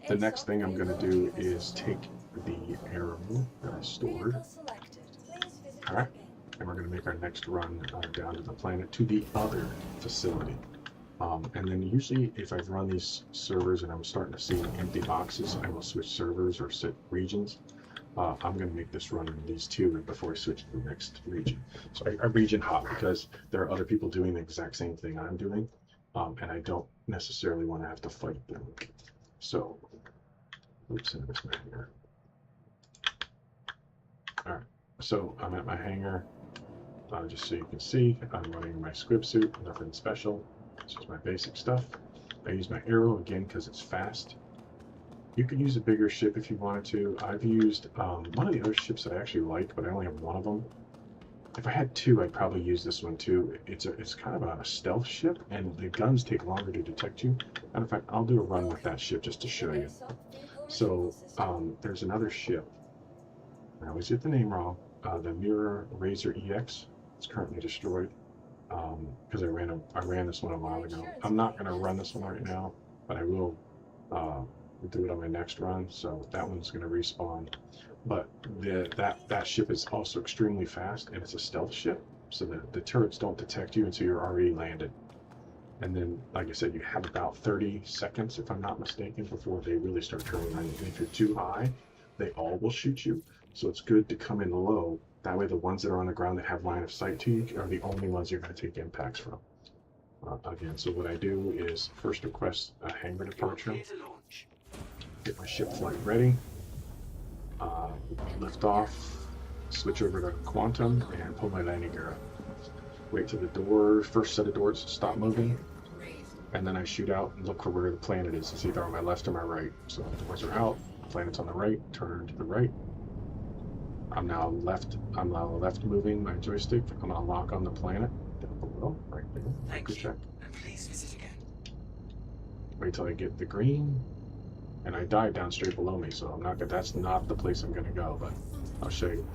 The next thing I'm going to do is take the arrow that I stored. Alright, and we're going to make our next run down to the planet to the other facility. And then usually if I've run these servers and I'm starting to see empty boxes, I will switch servers or set regions. I'm going to make this run in these 2 before I switch to the next region. So I region hop because there are other people doing the exact same thing I'm doing, and I don't necessarily want to have to fight them. So, oops, I missed my hanger. Alright, so I'm at my hangar. Just so you can see, I'm running my squib suit, nothing special. It's just my basic stuff. I use my arrow again because it's fast. You could use a bigger ship if you wanted to. I've used one of the other ships that I actually like, but I only have 1 of them. If I had 2, I'd probably use this one too. It's kind of a stealth ship, and the guns take longer to detect you. And in fact, I'll do a run with that ship just to show you. So there's another ship. I always get the name wrong. The Mirror Razor EX. It's currently destroyed because I ran this one a while ago. I'm not going to run this one right now, but I will. Do it on my next run, so that one's going to respawn. But that ship is also extremely fast, and it's a stealth ship, so that the turrets don't detect you until you're already landed. And then, like I said, you have about 30 seconds, if I'm not mistaken, before they really start turning on you. And if you're too high, they all will shoot you. So it's good to come in low. That way, the ones that are on the ground that have line of sight to you are the only ones you're going to take impacts from. Again, so what I do is first request a hangar departure. Get my ship flight ready, lift off, switch over to Quantum, and pull my landing gear up. Wait till the first set of doors stop moving, and then I shoot out and look for where the planet is. It's either on my left or my right. So the doors are out, planet's on the right, turn to the right. I'm now left moving my joystick. I'm gonna lock on the planet down below, right there. Thank you. Check. And please visit again. Wait till I get the green. And I died down straight below me, so that's not the place I'm gonna go, but I'll show you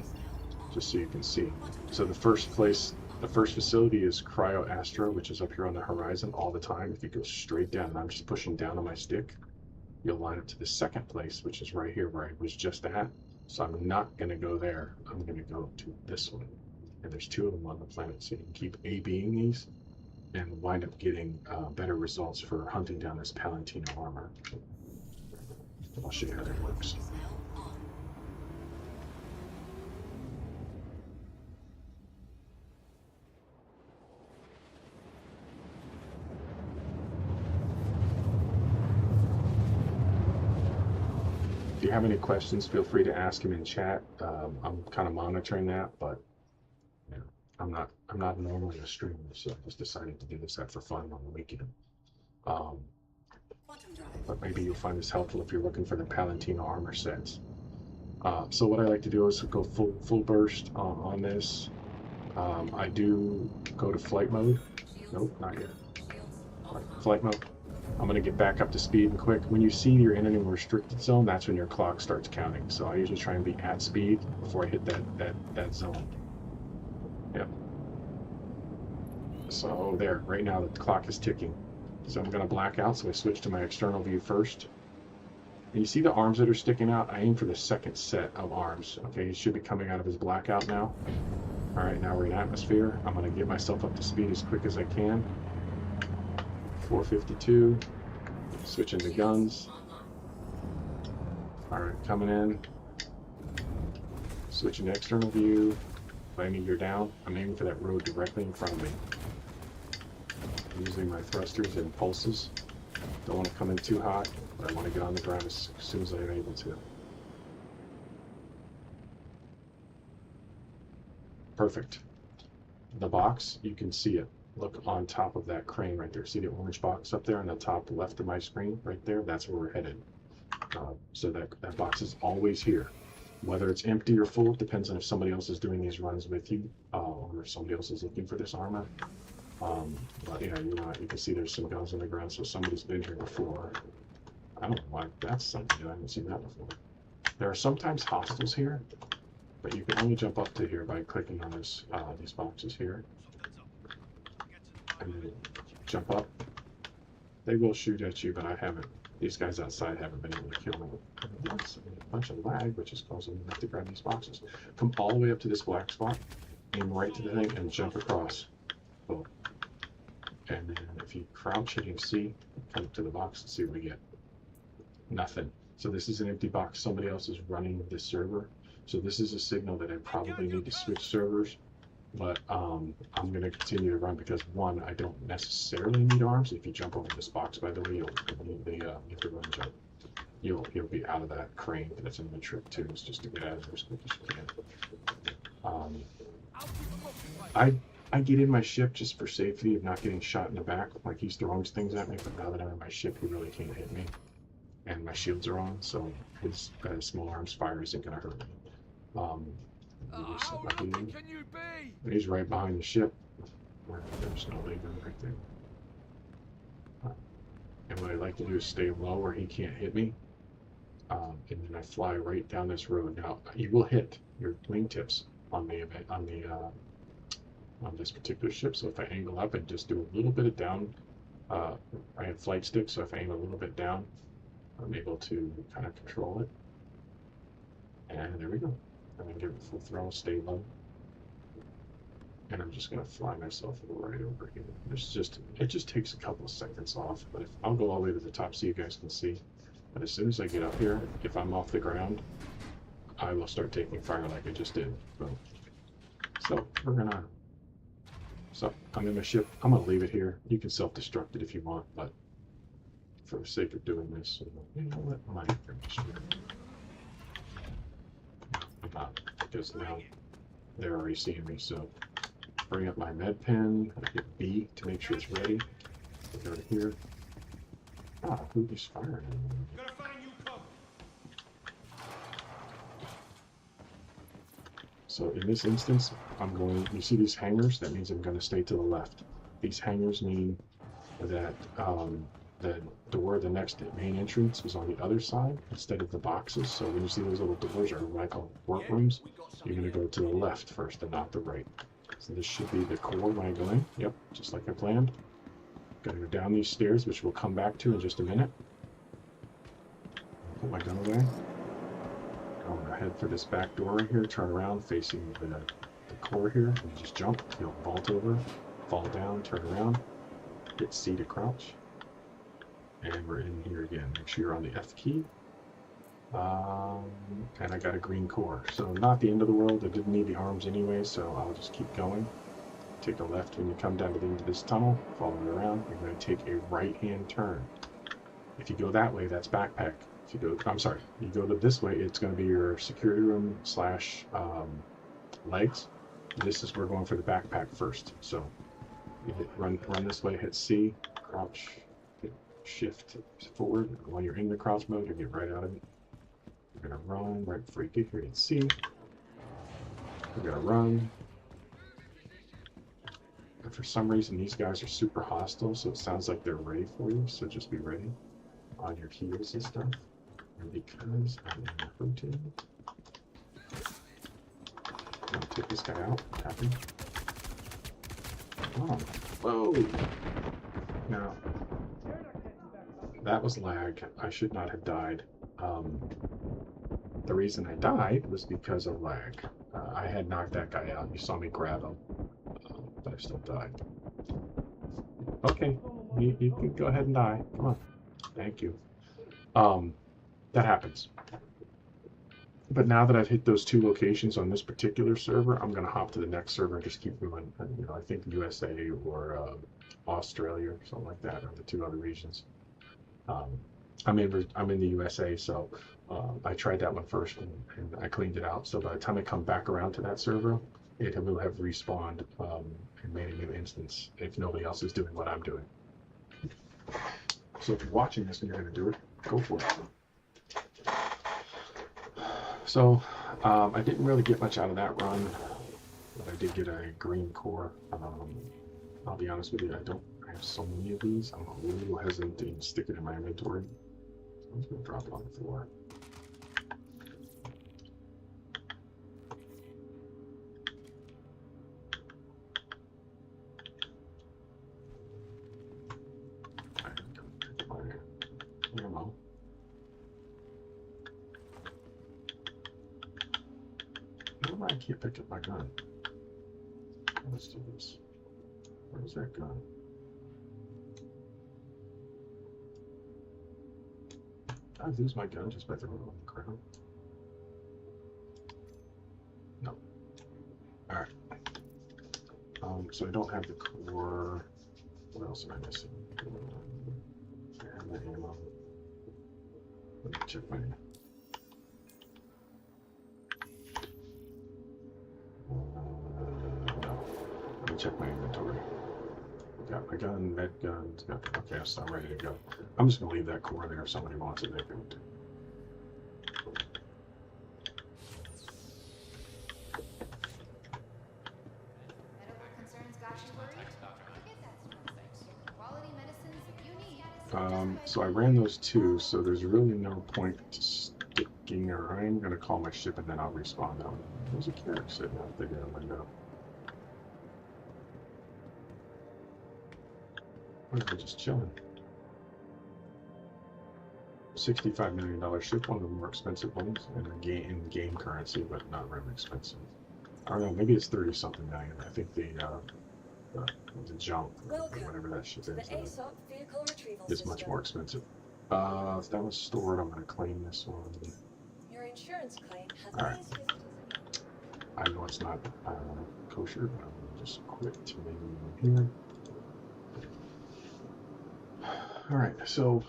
just so you can see. So the first facility is Cryo Astro, which is up here on the horizon all the time. If you go straight down, and I'm just pushing down on my stick, you'll line up to the second place, which is right here where I was just at. So I'm not going to go there. I'm going to go to this one. And there's 2 of them on the planet, so you can keep A-Bing these and wind up getting better results for hunting down this Palatino armor. I'll show you how that works. If you have any questions, feel free to ask him in chat. I'm kind of monitoring that, but you know, I'm not normally a streamer, so I just decided to do this for fun on the weekend. But maybe you'll find this helpful if you're looking for the Palatino armor sets. So what I like to do is go full burst on this. I do go to flight mode. Nope, not yet. Right, flight mode. I'm going to get back up to speed and quick. When you see you're in a restricted zone, that's when your clock starts counting. So I usually try and be at speed before I hit that zone. Yep. So there, right now the clock is ticking. So I'm going to black out, so I switch to my external view first. And you see the arms that are sticking out? I aim for the second set of arms. Okay, he should be coming out of his blackout now. All right, now we're in atmosphere. I'm going to get myself up to speed as quick as I can. 452. Switching to guns. All right, coming in. Switching to external view. Landing gear down. I'm aiming for that road directly in front of me. Using my thrusters and pulses. Don't want to come in too hot, but I want to get on the ground as soon as I'm able to. Perfect. The box, you can see it. Look on top of that crane right there. See the orange box up there on the top left of my screen? Right there? That's where we're headed. So that box is always here. Whether it's empty or full, depends on if somebody else is doing these runs with you, or if somebody else is looking for this armor. But yeah, you can see there's some guns on the ground, so somebody's been here before. I don't know why that's something new. I haven't seen that before. There are sometimes hostiles here, but you can only jump up to here by clicking on this these boxes here. And then jump up. They will shoot at you, but I haven't. These guys outside haven't been able to kill me. That's a bunch of lag, which is causing me to grab these boxes. Come all the way up to this black spot, aim right to the thing, and jump across. Boom. And then if you crouch hitting C, come to the box and see what we get. Nothing. So this is an empty box. Somebody else is running this server. So this is a signal that I probably need to switch servers. But I'm going to continue to run because, one, I don't necessarily need arms. If you jump over this box, by the way, you'll need the run jump. You'll be out of that crane. That's in the trick too. It's just to get out of there as quick as you can. I get in my ship just for safety of not getting shot in the back. Like, he's throwing things at me, but now that I'm in my ship, he really can't hit me. And my shields are on, so his small arms fire isn't going to hurt me. How lucky can you be? He's right behind the ship. There's no leader right there. And what I like to do is stay low where he can't hit me. And then I fly right down this road. Now, you will hit your wingtips on this particular ship. So if I angle up and just do a little bit of down, I have flight stick, so if I aim a little bit down, I'm able to kind of control it. And there we go. I'm going to give it full throttle, stay low. And I'm just going to fly myself right over here. It just takes a couple of seconds off, but I'll go all the way to the top so you guys can see. But as soon as I get up here, if I'm off the ground, I will start taking fire like I just did. So I'm in my ship. I'm going to leave it here. You can self-destruct it if you want, but for the sake of doing this, you know what? I might destroy it. I'm not, because now they're already seeing me. So bring up my med pen. I hit B to make sure it's ready. Go to here. Who is firing? So in this instance, you see these hangars? That means I'm going to stay to the left. These hangars mean that the door, the next main entrance, is on the other side instead of the boxes. So when you see those little doors, or what I call workrooms, you're going to go to the left first and not the right. So this should be the core when I go in. Yep, just like I planned. Got to go down these stairs, which we'll come back to in just a minute. Put my gun away. I'm going to head for this back door right here, turn around facing the core here, and you just jump, you'll vault over, fall down, turn around, hit C to crouch, and we're in here again. Make sure you're on the F key. And I got a green core. So not the end of the world. I didn't need the arms anyway, so I'll just keep going. Take a left when you come down to the end of this tunnel, follow it around. You're going to take a right-hand turn. If you go that way, that's backpack. If you go, I'm sorry, you go to this way, it's going to be your security room slash legs. This is, we're going for the backpack first. So you run this way, hit C, crouch, hit shift forward. When you're in the crouch mode, you get right out of it. You're going to run right before you get here, hit C. You're going to run. And for some reason, these guys are super hostile, so it sounds like they're ready for you. So just be ready on your heels and stuff. And because I'm in the routine, I'm going to take this guy out. Tap him. Oh, whoa! Now, that was lag. I should not have died. The reason I died was because of lag. I had knocked that guy out. You saw me grab him, but I still died. Okay, you can go ahead and die. Come on. Thank you. That happens. But now that I've hit those two locations on this particular server, I'm going to hop to the next server and just keep going. You know, I think USA or Australia or something like that are the two other regions. I'm in the USA, so I tried that one first and I cleaned it out. So by the time I come back around to that server, it will have respawned and made a new instance if nobody else is doing what I'm doing. So if you're watching this and you're going to do it, go for it. So I didn't really get much out of that run, but I did get a green core. I'll be honest with you, I have so many of these, I'm a little hesitant to even stick it in my inventory. So I'm just going to drop it on the floor. Ammo. Why I can't pick up my gun? Let's do this. Where's that gun? Did I lose my gun just by throwing it on the ground? No. Alright. So I don't have the core. What else am I missing? And the ammo. Let me check my. No. Let me check my inventory. Got my gun, med guns. Okay, so I'm ready to go. I'm just gonna leave that core there if somebody wants it. They can. So I ran those two, so there's really no point to sticking around. I'm gonna call my ship and then I'll respawn them. There's a carrot sitting out there in the window. Or are they just chilling? $65 million ship, one of the more expensive ones, and in game currency, but not really expensive. I don't know, maybe it's 30 something million. I think the jump, or whatever that ship is much more expensive. So that was stored. I'm going to claim this one. Your insurance claim has All right. I know it's not kosher, but I'm going to just quit here. All right, so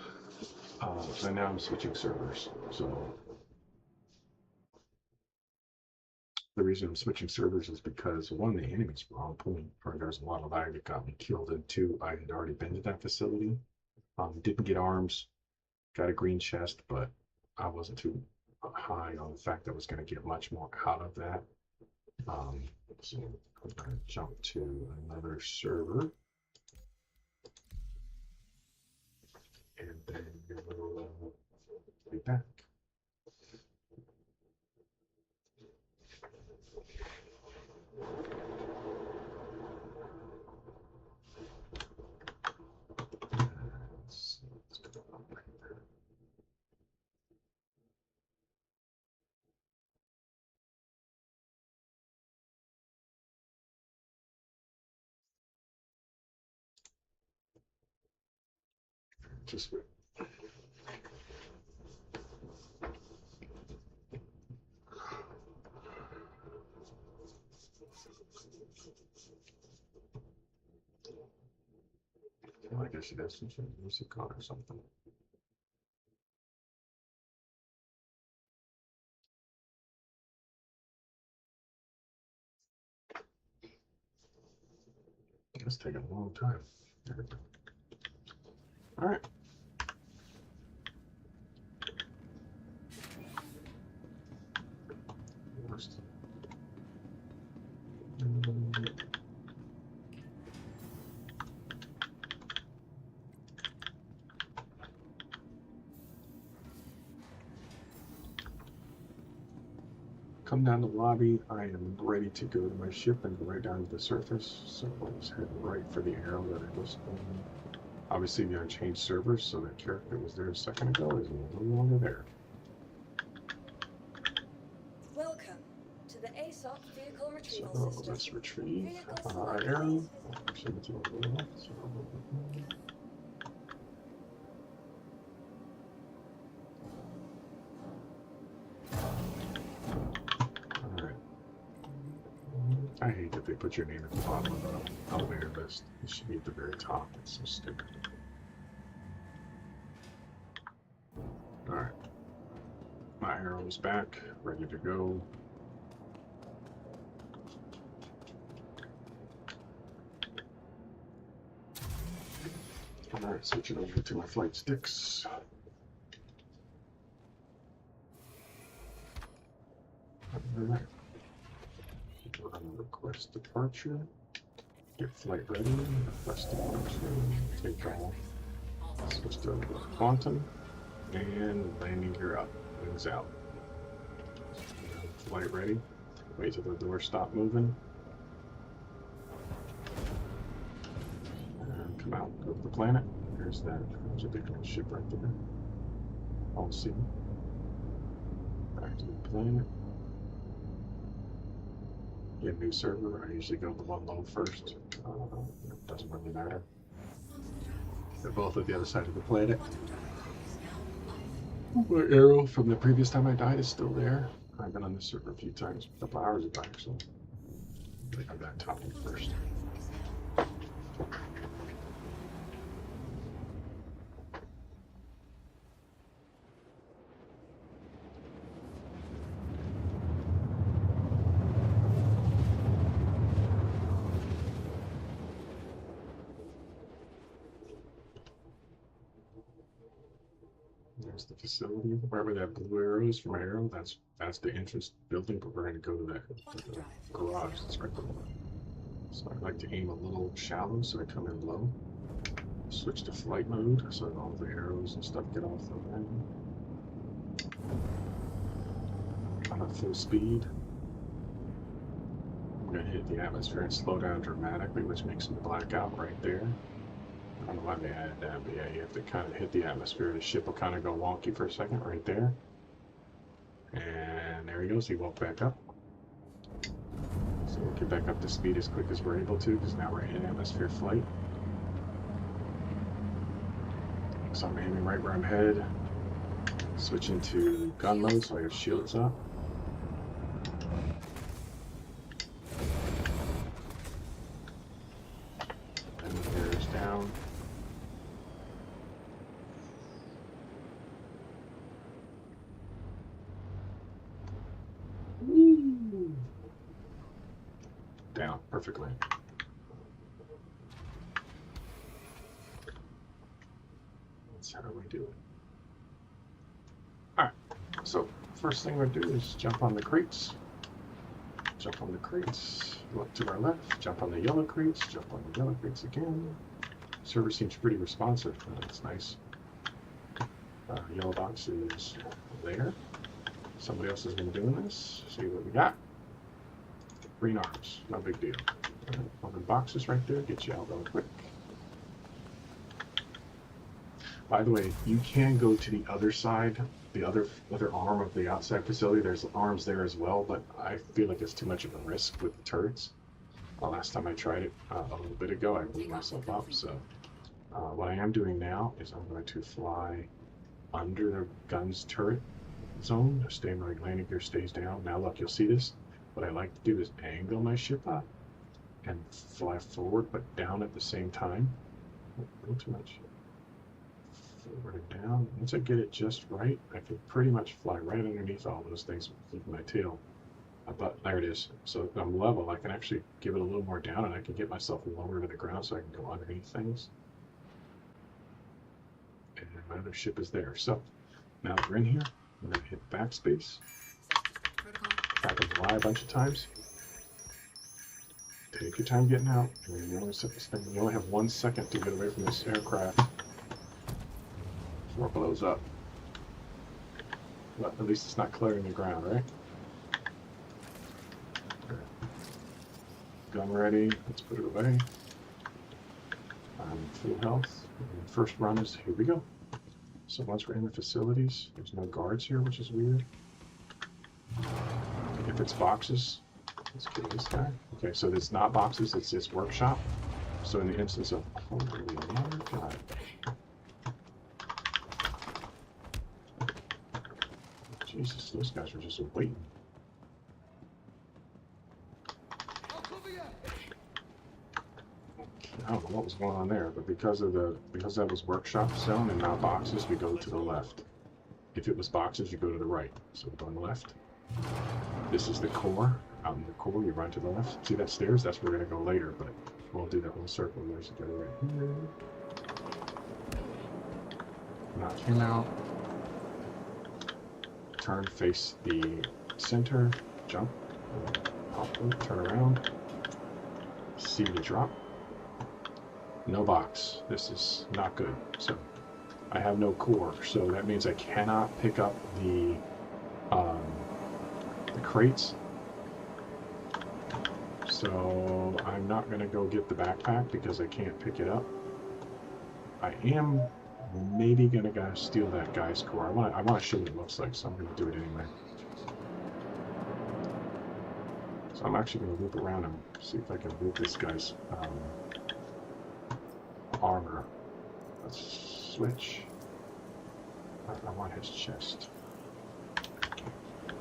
now I'm switching servers. So the reason I'm switching servers is because one, the enemies were on point, or there's a lot of lag that got me killed, and two, I had already been to that facility. Didn't get arms, got a green chest, but I wasn't too high on the fact that I was going to get much more out of that. So I'm going to jump to another server. And then we'll be back. Just wait. Well, I guess she does some sort of music on or something. It's taking a long time. All right. Worst. Come down the lobby. I am ready to go to my ship and go right down to the surface. So let's head right for the arrow that I was on. Obviously, the unchanged servers, so that character that was there a second ago is no longer there. Welcome to the ASOP vehicle retrieval So system. let's retrieve Vehicle our select, arrow. please. Alright. I hate that they put your name at the bottom of the elevator list. It should be at the very top. It's so stupid. Alright. My arrow is back, ready to go. Alright, switching over to my flight sticks. Alright. We're going to request departure. Get flight ready. Request departure. Take off. Switch to quantum. And landing gear up. Wings out. Flight ready. Wait till the doors stop moving. And come out. Go to the planet. There's that ridiculous ship right there. All see. Back to the planet. Get a new server. I usually go the one low first. It doesn't really matter. They're both at the other side of the planet. My arrow from the previous time I died is still there. I've been on this server a few times, a couple hours ago actually. I think I'm that top one first. There's the facility. Wherever that blue arrow is from my arrow, that's the entrance building, but we're going to go to that garage that's right below. So I like to aim a little shallow so I come in low. Switch to flight mode so that all the arrows and stuff get off the land. I'm at full speed. I'm going to hit the atmosphere and slow down dramatically, which makes me black out right there. I don't know why they added that, but yeah, you have to kind of hit the atmosphere. The ship will kind of go wonky for a second right there. And there he goes. He woke back up. So we'll get back up to speed as quick as we're able to, because now we're in atmosphere flight. So I'm aiming right where I'm headed. Switching to gun mode so I have shields up. And the gears down. Woo. Down perfectly. That's how we do it. Alright, so first thing we do is jump on the crates. Jump on the crates, look to our left, jump on the yellow crates, jump on the yellow crates again. Server seems pretty responsive, that's nice. Yellow box is there. Somebody else has been doing this. See what we got. Green arms, no big deal. Open boxes right there, get you out real quick. By the way, you can go to the other side, the other arm of the outside facility. There's arms there as well, but I feel like it's too much of a risk with the turrets. Last time I tried it a little bit ago, I blew myself up, so What I am doing now is I'm going to fly under the gun's turret zone. Stay my landing gear stays down. Now look, you'll see this. What I like to do is angle my ship up and fly forward but down at the same time. A little too much. Forward and down. Once I get it just right, I can pretty much fly right underneath all those things with my tail. But there it is. So if I'm level, I can actually give it a little more down and I can get myself lower to the ground so I can go underneath things. And my other ship is there. So now that we're in here, I'm going to hit backspace. Tap and Y a bunch of times. Take your time getting out. And you only set this thing. You only have 1 second to get away from this aircraft before it blows up. But at least it's not clearing the ground, right? Gun ready. Let's put it away. I'm full health. And the first run is here we go. So once we're in the facilities, there's no guards here, which is weird. If it's boxes, let's kill this guy. Okay, so it's not boxes, it's this workshop. So in the instance of holy mother God. Jesus, those guys are just waiting. I don't know what was going on there, but because that was workshop zone and not boxes, we go to the left. If it was boxes, you go to the right. So we go on the left. This is the core. Out in the core, you run to the left. See that stairs? That's where we're gonna go later, but we'll do that little circle. There's a guy right here. Knock him out. Turn, face the center. Jump. Hop, turn around. See the drop. No box. This is not good. So I have no core, so that means I cannot pick up the crates. So I'm not gonna go get the backpack because I can't pick it up. I am maybe gonna go steal that guy's core. I wanna show what it looks like, so I'm gonna do it anyway. So I'm actually gonna loop around and see if I can loop this guy's armor. Let's switch. I want his chest.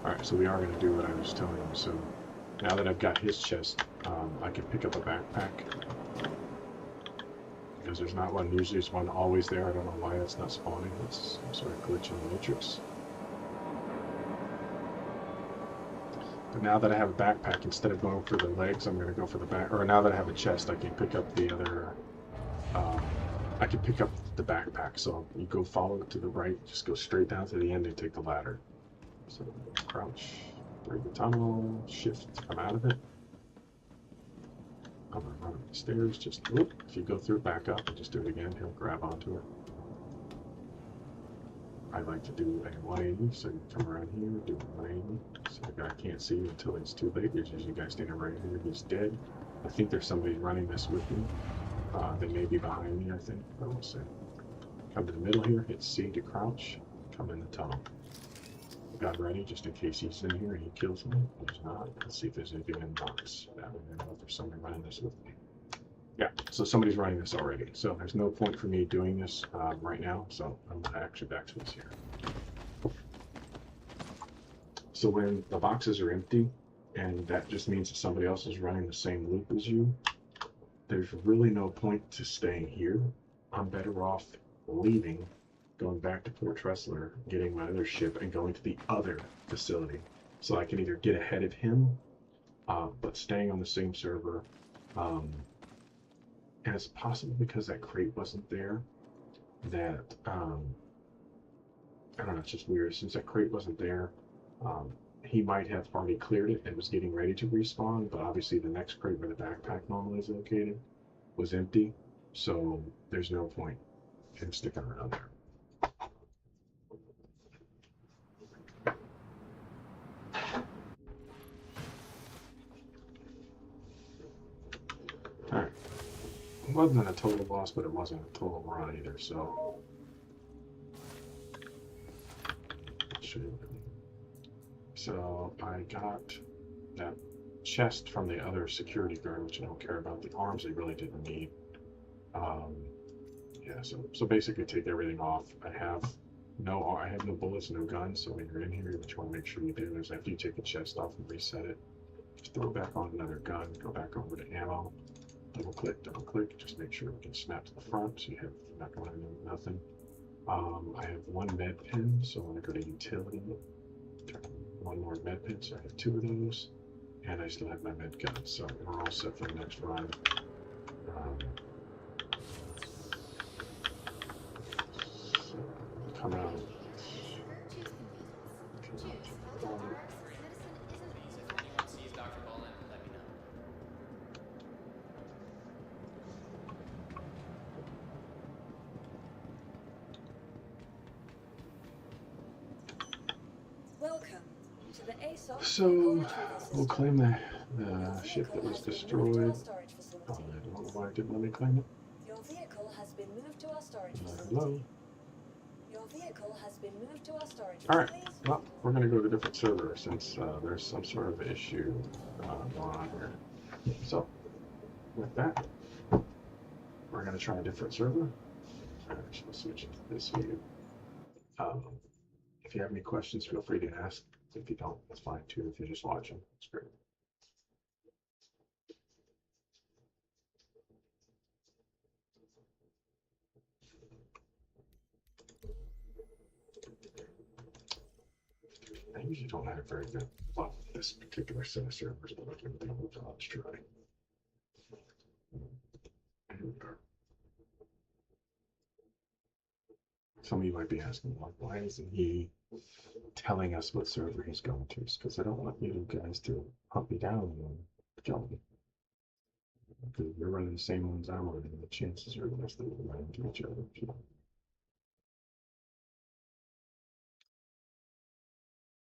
Alright, so we are going to do what I was telling him. So now that I've got his chest, I can pick up a backpack. Because there's not one, usually there's one always there. I don't know why it's not spawning. It's some sort of glitch in the matrix. But now that I have a backpack, instead of going for the legs, I'm going to go for the back. Or now that I have a chest, I can pick up the other. I can pick up the backpack. So you go follow it to the right, just go straight down to the end and take the ladder. So crouch, break the tunnel, shift, come out of it. I'm gonna run up the stairs. Just whoop. If you go through, back up, and just do it again. He'll grab onto it. I like to do a 180, so you come around here, do a 180. So the guy can't see you until it's too late. There's usually a guy standing right here. He's dead. I think there's somebody running this with me. They may be behind me, I think, but we'll see. Come to the middle here, hit C to crouch, come in the tunnel. Got ready just in case he's in here and he kills me. There's not. Let's see if there's anything in the box. I don't know if there's somebody running this with me. Yeah, so somebody's running this already. So there's no point for me doing this right now. So I'm going to actually backspace here. So when the boxes are empty, and that just means that somebody else is running the same loop as you, there's really no point to staying here. I'm better off leaving, going back to Port Tressler, getting my other ship, and going to the other facility. So I can either get ahead of him, but staying on the same server. And it's possible because that crate wasn't there that, I don't know, it's just weird. Since that crate wasn't there, he might have already cleared it and was getting ready to respawn, but obviously the next crate where the backpack normally is located was empty, so there's no point in sticking around there. Alright. It wasn't a total loss, but it wasn't a total run either, so I'll show you. So I got that chest from the other security guard, which I don't care about. The arms I really didn't need. Yeah, so basically take everything off. I have no bullets, no guns, so when you're in here, what you want to make sure you do is after you take the chest off and reset it, just throw back on another gun, go back over to ammo, double click, just make sure it can snap to the front so you're not going into nothing. I have one med pin, so I'm going to go to utility, turn one more med pin, so I have two of those, and I still have my med gun, so we're all set for the next run. Come out. So we'll claim the ship that was destroyed. I don't know why it didn't let me claim it. Your vehicle has been moved to our storage facility. Hello. Your vehicle has been moved to our storage All right. facility. Well, we're going to go to a different server since there's some sort of issue going on here. So with that, we're going to try a different server. Actually, we'll switch it to this view. If you have any questions, feel free to ask. If you don't, that's fine too. If you're just watching, it's great. I usually don't have very good luck with this particular set of servers, but I can do it. Let's try. Some of you might be asking, like, why isn't he telling us what server he's going to? It's because I don't want you guys to hunt me down and kill me. Because you're running the same ones I'm running, the chances are less that we'll run into each other. So.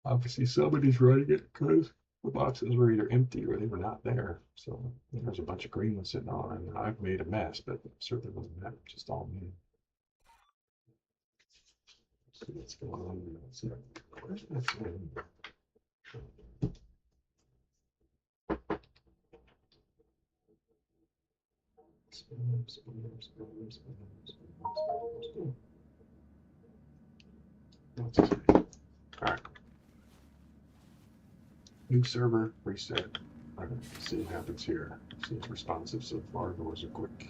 Obviously, somebody's running it because the boxes were either empty or they were not there. So there's a bunch of green ones sitting on, and I've made a mess, but it certainly wasn't that, just all me. See what's going on. See, where's that thing? All right. New server, reset. All right, see what happens here. See it's responsive so far. Doors are quick.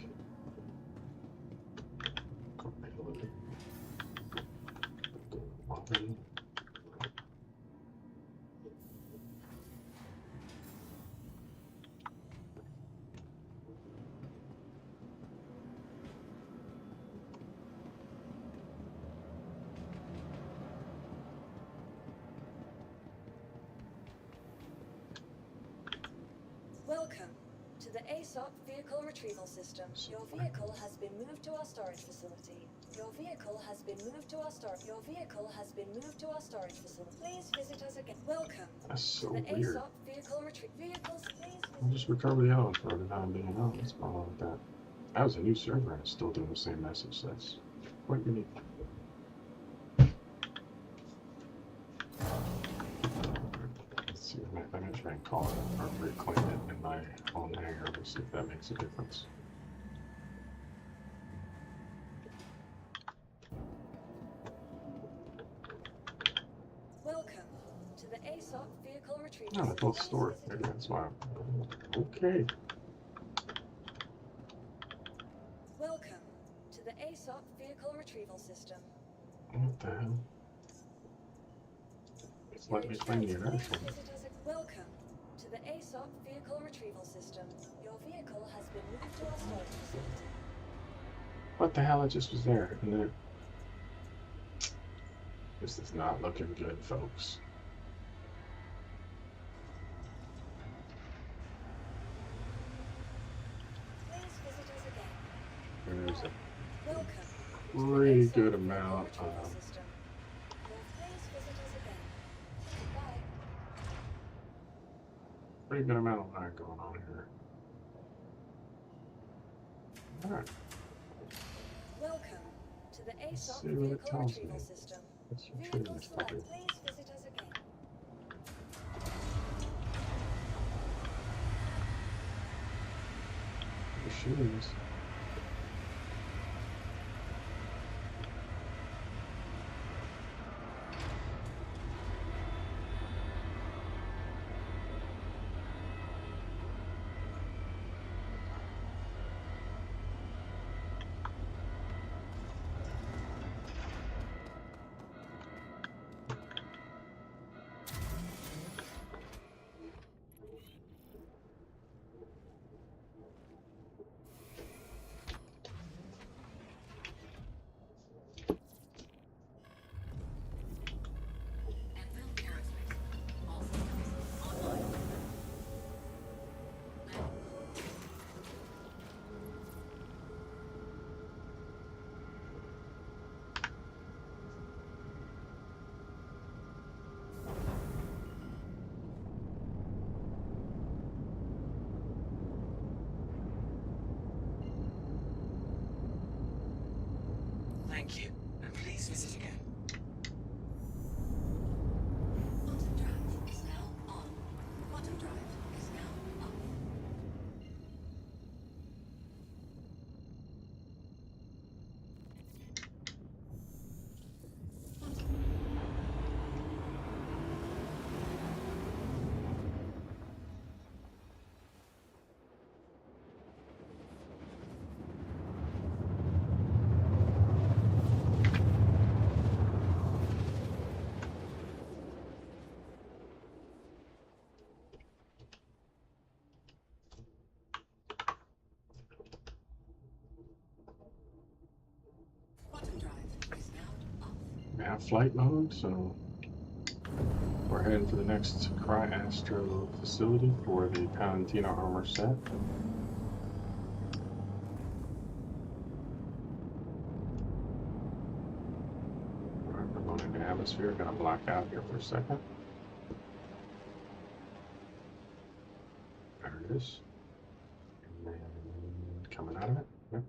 Welcome to the ASOP vehicle retrieval system. Your vehicle has been moved to our storage facility. Your vehicle has been moved to our storage. Your vehicle has been moved to our storage facility. Please visit us again. Welcome. That's so to the weird. ASOP vehicle retrieval. Vehicles, please. I'll just recover the island for the time being. Oh, what's going on with that? That was a new server and it's still doing the same message. That's quite unique. Let's see, I'm going to try and call it or reclaim it in my own hangar. We'll see if that makes a difference. Welcome to the ASOP vehicle retrieval. No, they're both stored. Maybe that's why. Okay. Welcome to the ASOP vehicle retrieval system. What the hell? It's letting me claim the inertial. Welcome to the ASOP vehicle retrieval system. Your vehicle has been moved to our storage facility. What the hell? It just was there. And then this is not looking good, folks. Please visit us again. There's a Welcome. pretty good amount of Please visit us again. Goodbye. pretty good amount of lag going on here. All right. Welcome to the ASOP see what it vehicle tells retrieval me. system. Let's retrieve Vehicle this select. puppy. Please visit us again. The shoes. Thank you, and please visit again. Quantum drive is now on. Quantum drive is now on. Quantum drive is now off. We have flight mode, so we're heading for the next Astro facility for the Palatino armor set. We're going into the atmosphere. Gonna black out here for a second. There it is. And then coming out of it. Yep.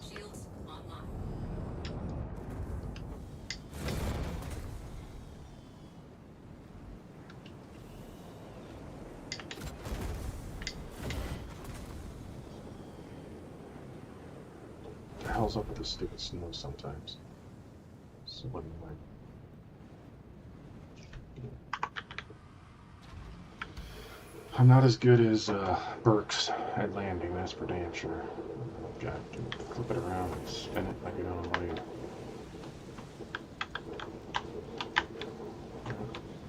Shields online. What the hell's up with this stupid snow sometimes? So what am I? I'm not as good as Burks at landing, that's for damn sure. Got to flip it around and spin it like it on a wave.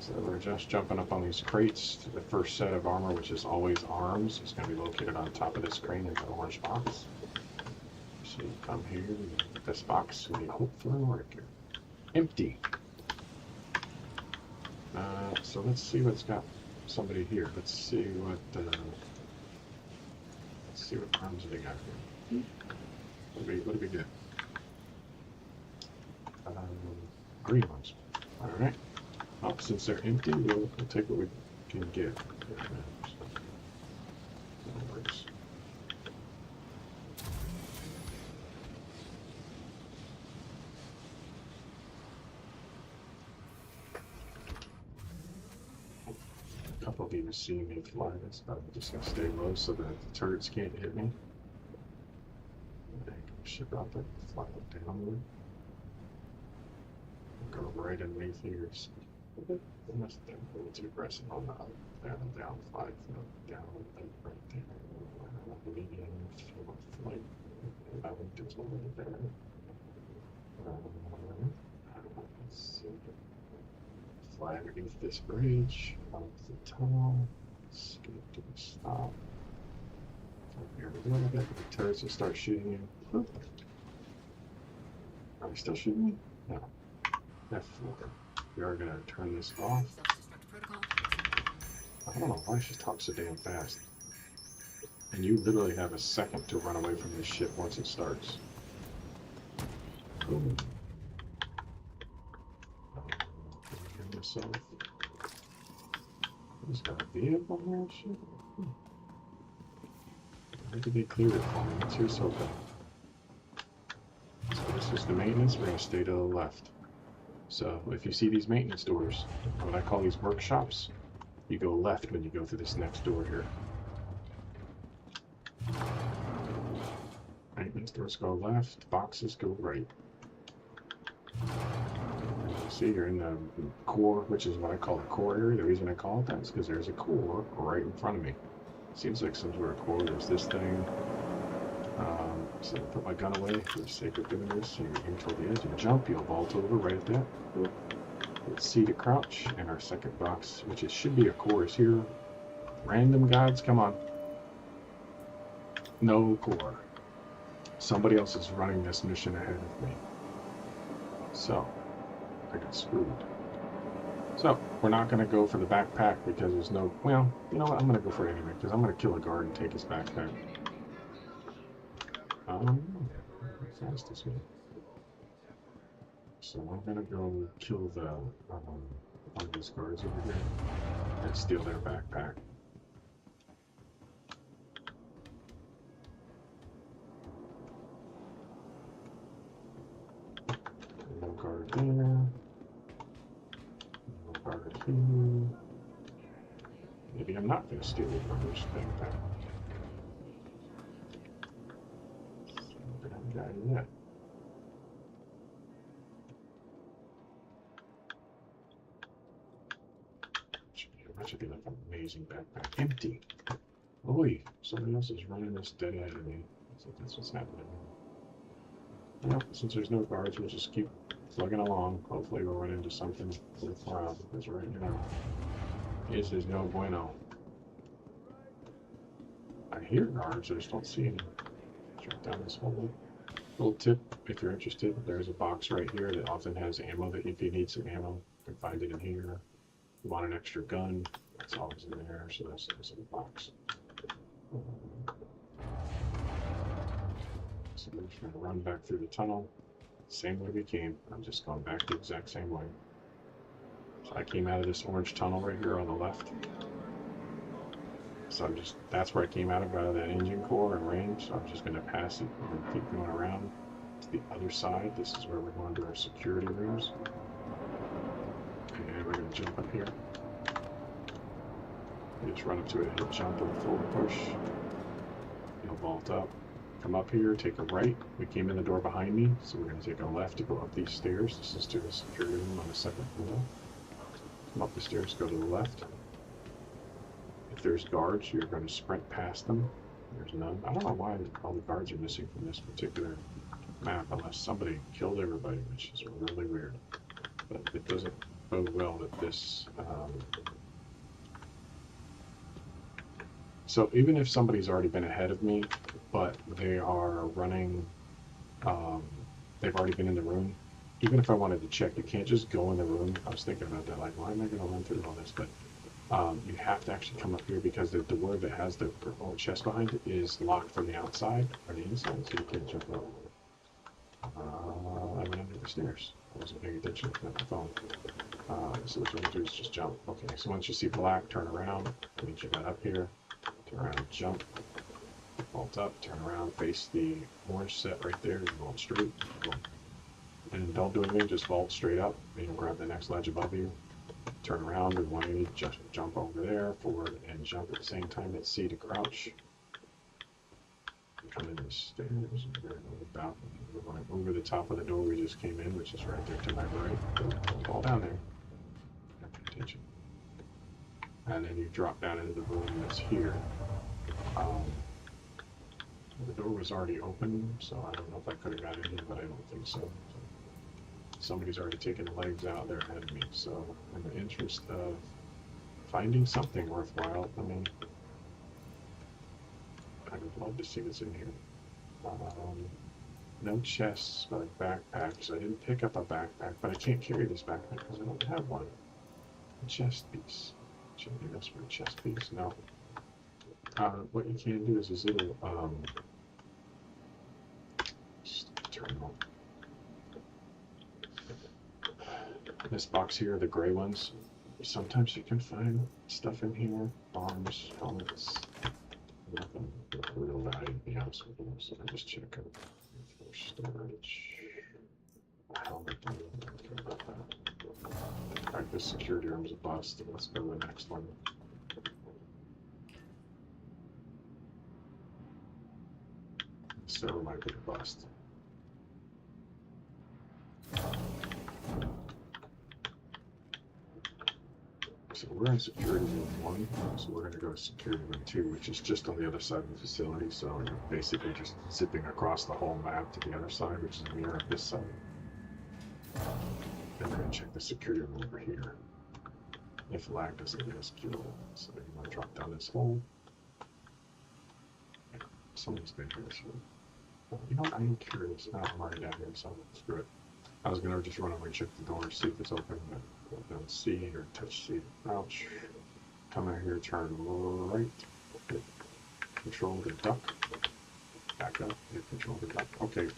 So we're just jumping up on these crates. The first set of armor, which is always arms, is going to be located on top of this crane in the orange box. So you come here, and this box will be hopefully working. Empty. So let's see what's got somebody here. Let's see what arms they got here. What do we get? Green ones. All right. Well, since they're empty, we'll take what we can get. That works. A couple of you have seen me fly this, but I'm just gonna stay low so that the turrets can't hit me. Ship out there, fly it downward. Go right underneath here. I must have been a little too aggressive on the up, down, flight, down, right there. Medium, flight. I went to a little there. Let's see. Fly underneath this bridge, off the tunnel, skip to the stop. Here we go, the turrets will start shooting you. Are they still shooting me? No. F4. We are going to turn this off. I don't know why she talks so damn fast. And you literally have a second to run away from this ship once it starts. Boom. Get myself. Who's got a vehicle here and shit? Why did they clear it for me? Let's hear so bad. So this is the maintenance. We're going to stay to the left. So if you see these maintenance doors, what I call these workshops, you go left when you go through this next door here. Maintenance doors go left, boxes go right. See, you're in the core, which is what I call the core area. The reason I call it that is because there's a core right in front of me. Seems like some sort of core. There's this thing. So I put my gun away for the sake of doing this. You aim toward the edge and jump. You'll vault over right at that. Let's see to crouch. And our second box, which it should be a core, is here. Random gods, come on. No core. Somebody else is running this mission ahead of me. So, I got screwed. So, we're not going to go for the backpack because there's no... Well, you know what? I'm going to go for it anyway because I'm going to kill a guard and take his backpack. Fast as me. So I'm gonna go kill the one of these guards over here and steal their backpack. No guard there. No guard here. Maybe I'm not gonna steal the guard's backpack. But I'm got yet. That should be like an amazing backpack. Empty. Oi, somebody else is running this dead ahead of me. I think that's what's happening. Yep, since there's no guards, we'll just keep plugging along. Hopefully we'll run into something worthwhile, because right now, this is no bueno. I hear guards, I just don't see any. Drop down this hole. Little tip, if you're interested, there's a box right here that often has ammo, that if you need some ammo, you can find it in here. You want an extra gun, that's always in there, so that's in the box. So we're just going to run back through the tunnel, same way we came. I'm just going back the exact same way. So I came out of this orange tunnel right here on the left. So that's where I came out of that engine core and range. So I'm just going to pass it and keep going around to the other side. This is where we're going to our security rooms. And we're going to jump up here. You just run up to it, hit jump and forward push. You'll vault up. Come up here, take a right. We came in the door behind me, so we're going to take a left to go up these stairs. This is to the security room on the second floor. Come up the stairs, go to the left. If there's guards, you're going to sprint past them. There's none. I don't know why all the guards are missing from this particular map, unless somebody killed everybody, which is really weird. But it doesn't bode well that this... So even if somebody's already been ahead of me, but they are running, they've already been in the room, even if I wanted to check, you can't just go in the room. I was thinking about that, like, why am I going to run through all this? But you have to actually come up here, because the door that has the purple chest behind it is locked from the outside or the inside, so you can't jump up. I went under the stairs. I wasn't paying attention to my phone. So what you want to do is just jump. Okay, so once you see black, turn around. That means you got up here. Turn around, jump, vault up, turn around, face the orange set right there, you vault straight, and don't do anything, just vault straight up, and grab the next ledge above you, turn around and 180, just jump over there, forward, and jump at the same time, hit C to crouch, come in the stairs, we're going to the balcony, we're going over the top of the door we just came in, which is right there to my right, don't fall down there, pay attention. And then you drop down into the room that's here. The door was already open, so I don't know if I could have got in here, but I don't think so. Somebody's already taken the legs out there ahead of me, so in the interest of finding something worthwhile, I mean, I would love to see what's in here. No chests, but a backpack, so I didn't pick up a backpack, but I can't carry this backpack because I don't have one. A chest piece. Should I do this for a chest piece? No. What you can do is this little turn on. This box here, the gray ones. Sometimes you can find stuff in here. Arms, helmets. Nothing of real value, to be honest with you. So I just check it for storage. Helmet. Alright, this security room is a bust. Let's go to the next one. Server might be a bust. So we're in security room 1, so we're going to go to security room 2, which is just on the other side of the facility. So you're basically just zipping across the whole map to the other side, which is the mirror of this side. Then we're going to check the security room over here. If lag doesn't get us killed. So you want to drop down this hole. Someone's been here, so you know what, I am curious. No, I'm already down here, so screw it. I was going to just run over and check the door, see if it's open, but go down C or touch C to crouch. Come out here, turn right, hit control to duck. Back up, hit control to duck. Okay,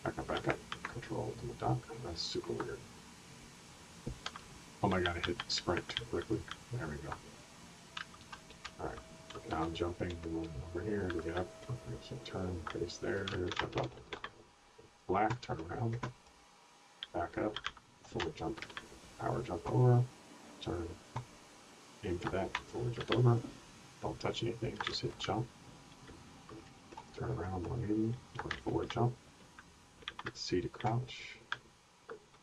back up, back up. control to the dock. That's super weird. Oh my god, I hit sprint too quickly. There we go. Alright, now I'm jumping over here to get up. So turn, face there, jump up. Black, turn around. Back up. Forward jump. Power jump over. Turn. Aim for that. Forward jump over. Don't touch anything, just hit jump. Turn around 180. Forward jump. Hit C to crouch.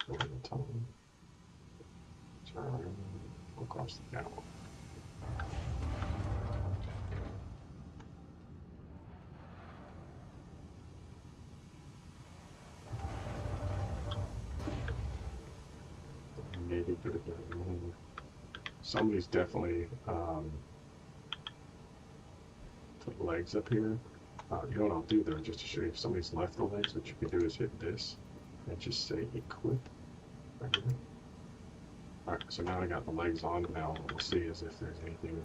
Go in the tunnel. Turn around. Go across the catwalk. Maybe somebody's definitely put legs up here. You know what I'll do though, just to show you if somebody's left the legs, what you can do is hit this and just say equip right here. Alright, so now I got the legs on. Now we'll see as if there's anything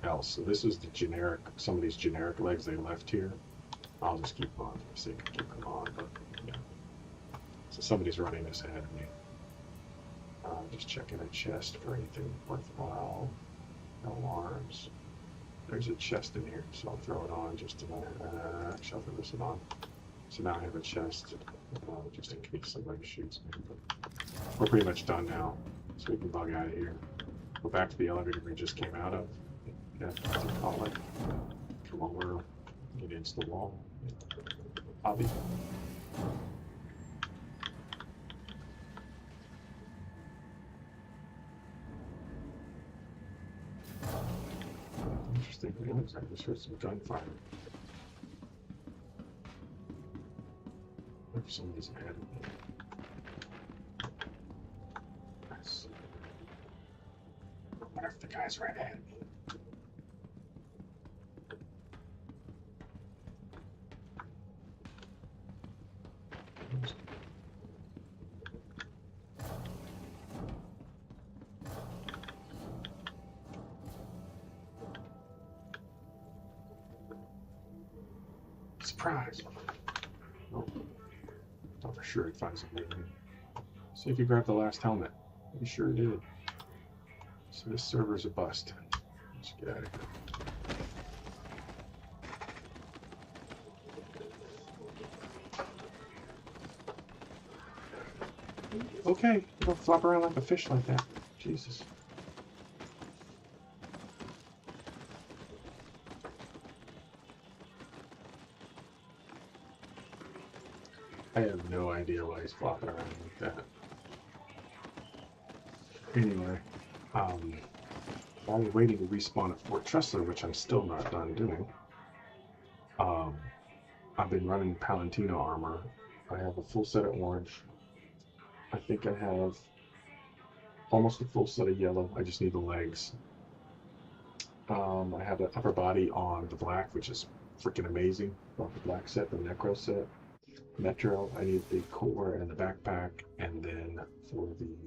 else. So this is the generic, some of these generic legs they left here. I'll just keep on for the sake of keeping them on, but yeah. So somebody's running this ahead of me. Just checking a chest for anything worthwhile. No arms. There's a chest in here, so I'll throw it on just to shuffle this on. So now I have a chest, just in case somebody shoots me. But we're pretty much done now, so we can bug out of here. Go back to the elevator we just came out of. Yeah, that's what I call it. Come over, get into the wall. Hobby. Interesting. I just heard some gunfire. If somebody's ahead of me. Nice. What if the guy's right ahead of me? Surprise! Oh, thought for sure I'd find something. See if you grabbed the last helmet. You sure did. So this server's a bust. Let's get out of here. Okay, don't flop around like a fish like that. Jesus. I have no idea why he's flopping around like that. Anyway, while we're waiting to respawn at Fort Tressler, which I'm still not done doing, I've been running Palatino armor. I have a full set of orange. I think I have almost a full set of yellow. I just need the legs. I have the upper body on the black, which is freaking amazing. Love the black set, the Necro set. Metro, I need the core and the backpack, and then for the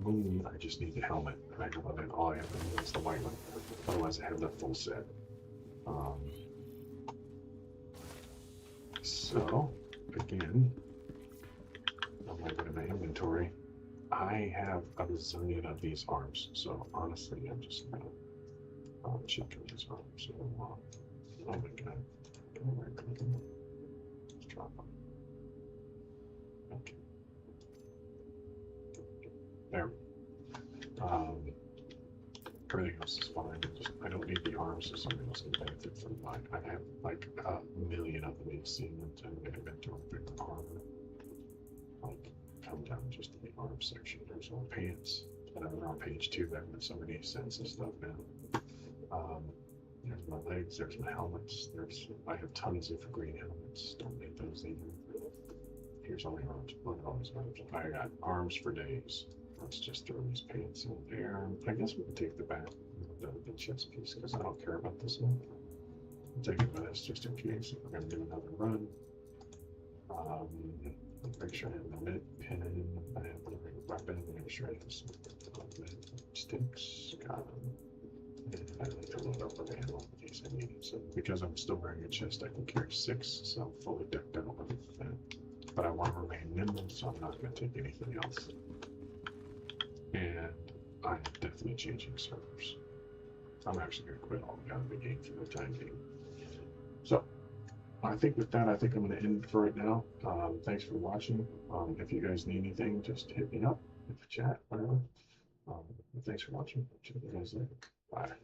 moon, I just need the helmet. Right? And then all I have to do is the white one. Otherwise, I have the full set. So, again, I'm looking at my inventory. I have a bazillion of these arms, so honestly, I'm just gonna check these arms. So, oh my god, let's drop them. Okay. There. Everything else is fine. I don't need the arms, so somebody else can benefit from mine. I have like a million of them in inventory for armor. Like, come down just to the arm section. There's all pants. And they're on page 2 there, but somebody sends this stuff now. There's my legs, there's my helmets. I have tons of green helmets. Don't need those either. Here's all the arms. Look at all these arms. I got arms for days. Let's just throw these pants in there. I guess we can take the back, the chest piece, because I don't care about this one. I'm taking this just in case if we're going to do another run. Make sure I have the mid pin. I have the weapon. Make sure I have some sticks. Got them. And I need to load up the ammo in case I need it. So because I'm still wearing a chest, I can carry 6, so I'm fully decked out with that. but I want to remain nimble, so I'm not going to take anything else. And I'm definitely changing servers. I'm actually going to quit all out of the game for the time being. So I think with that, I think I'm going to end for it now. Thanks for watching. If you guys need anything, just hit me up in the chat, whatever. Thanks for watching. Check you guys later. Bye.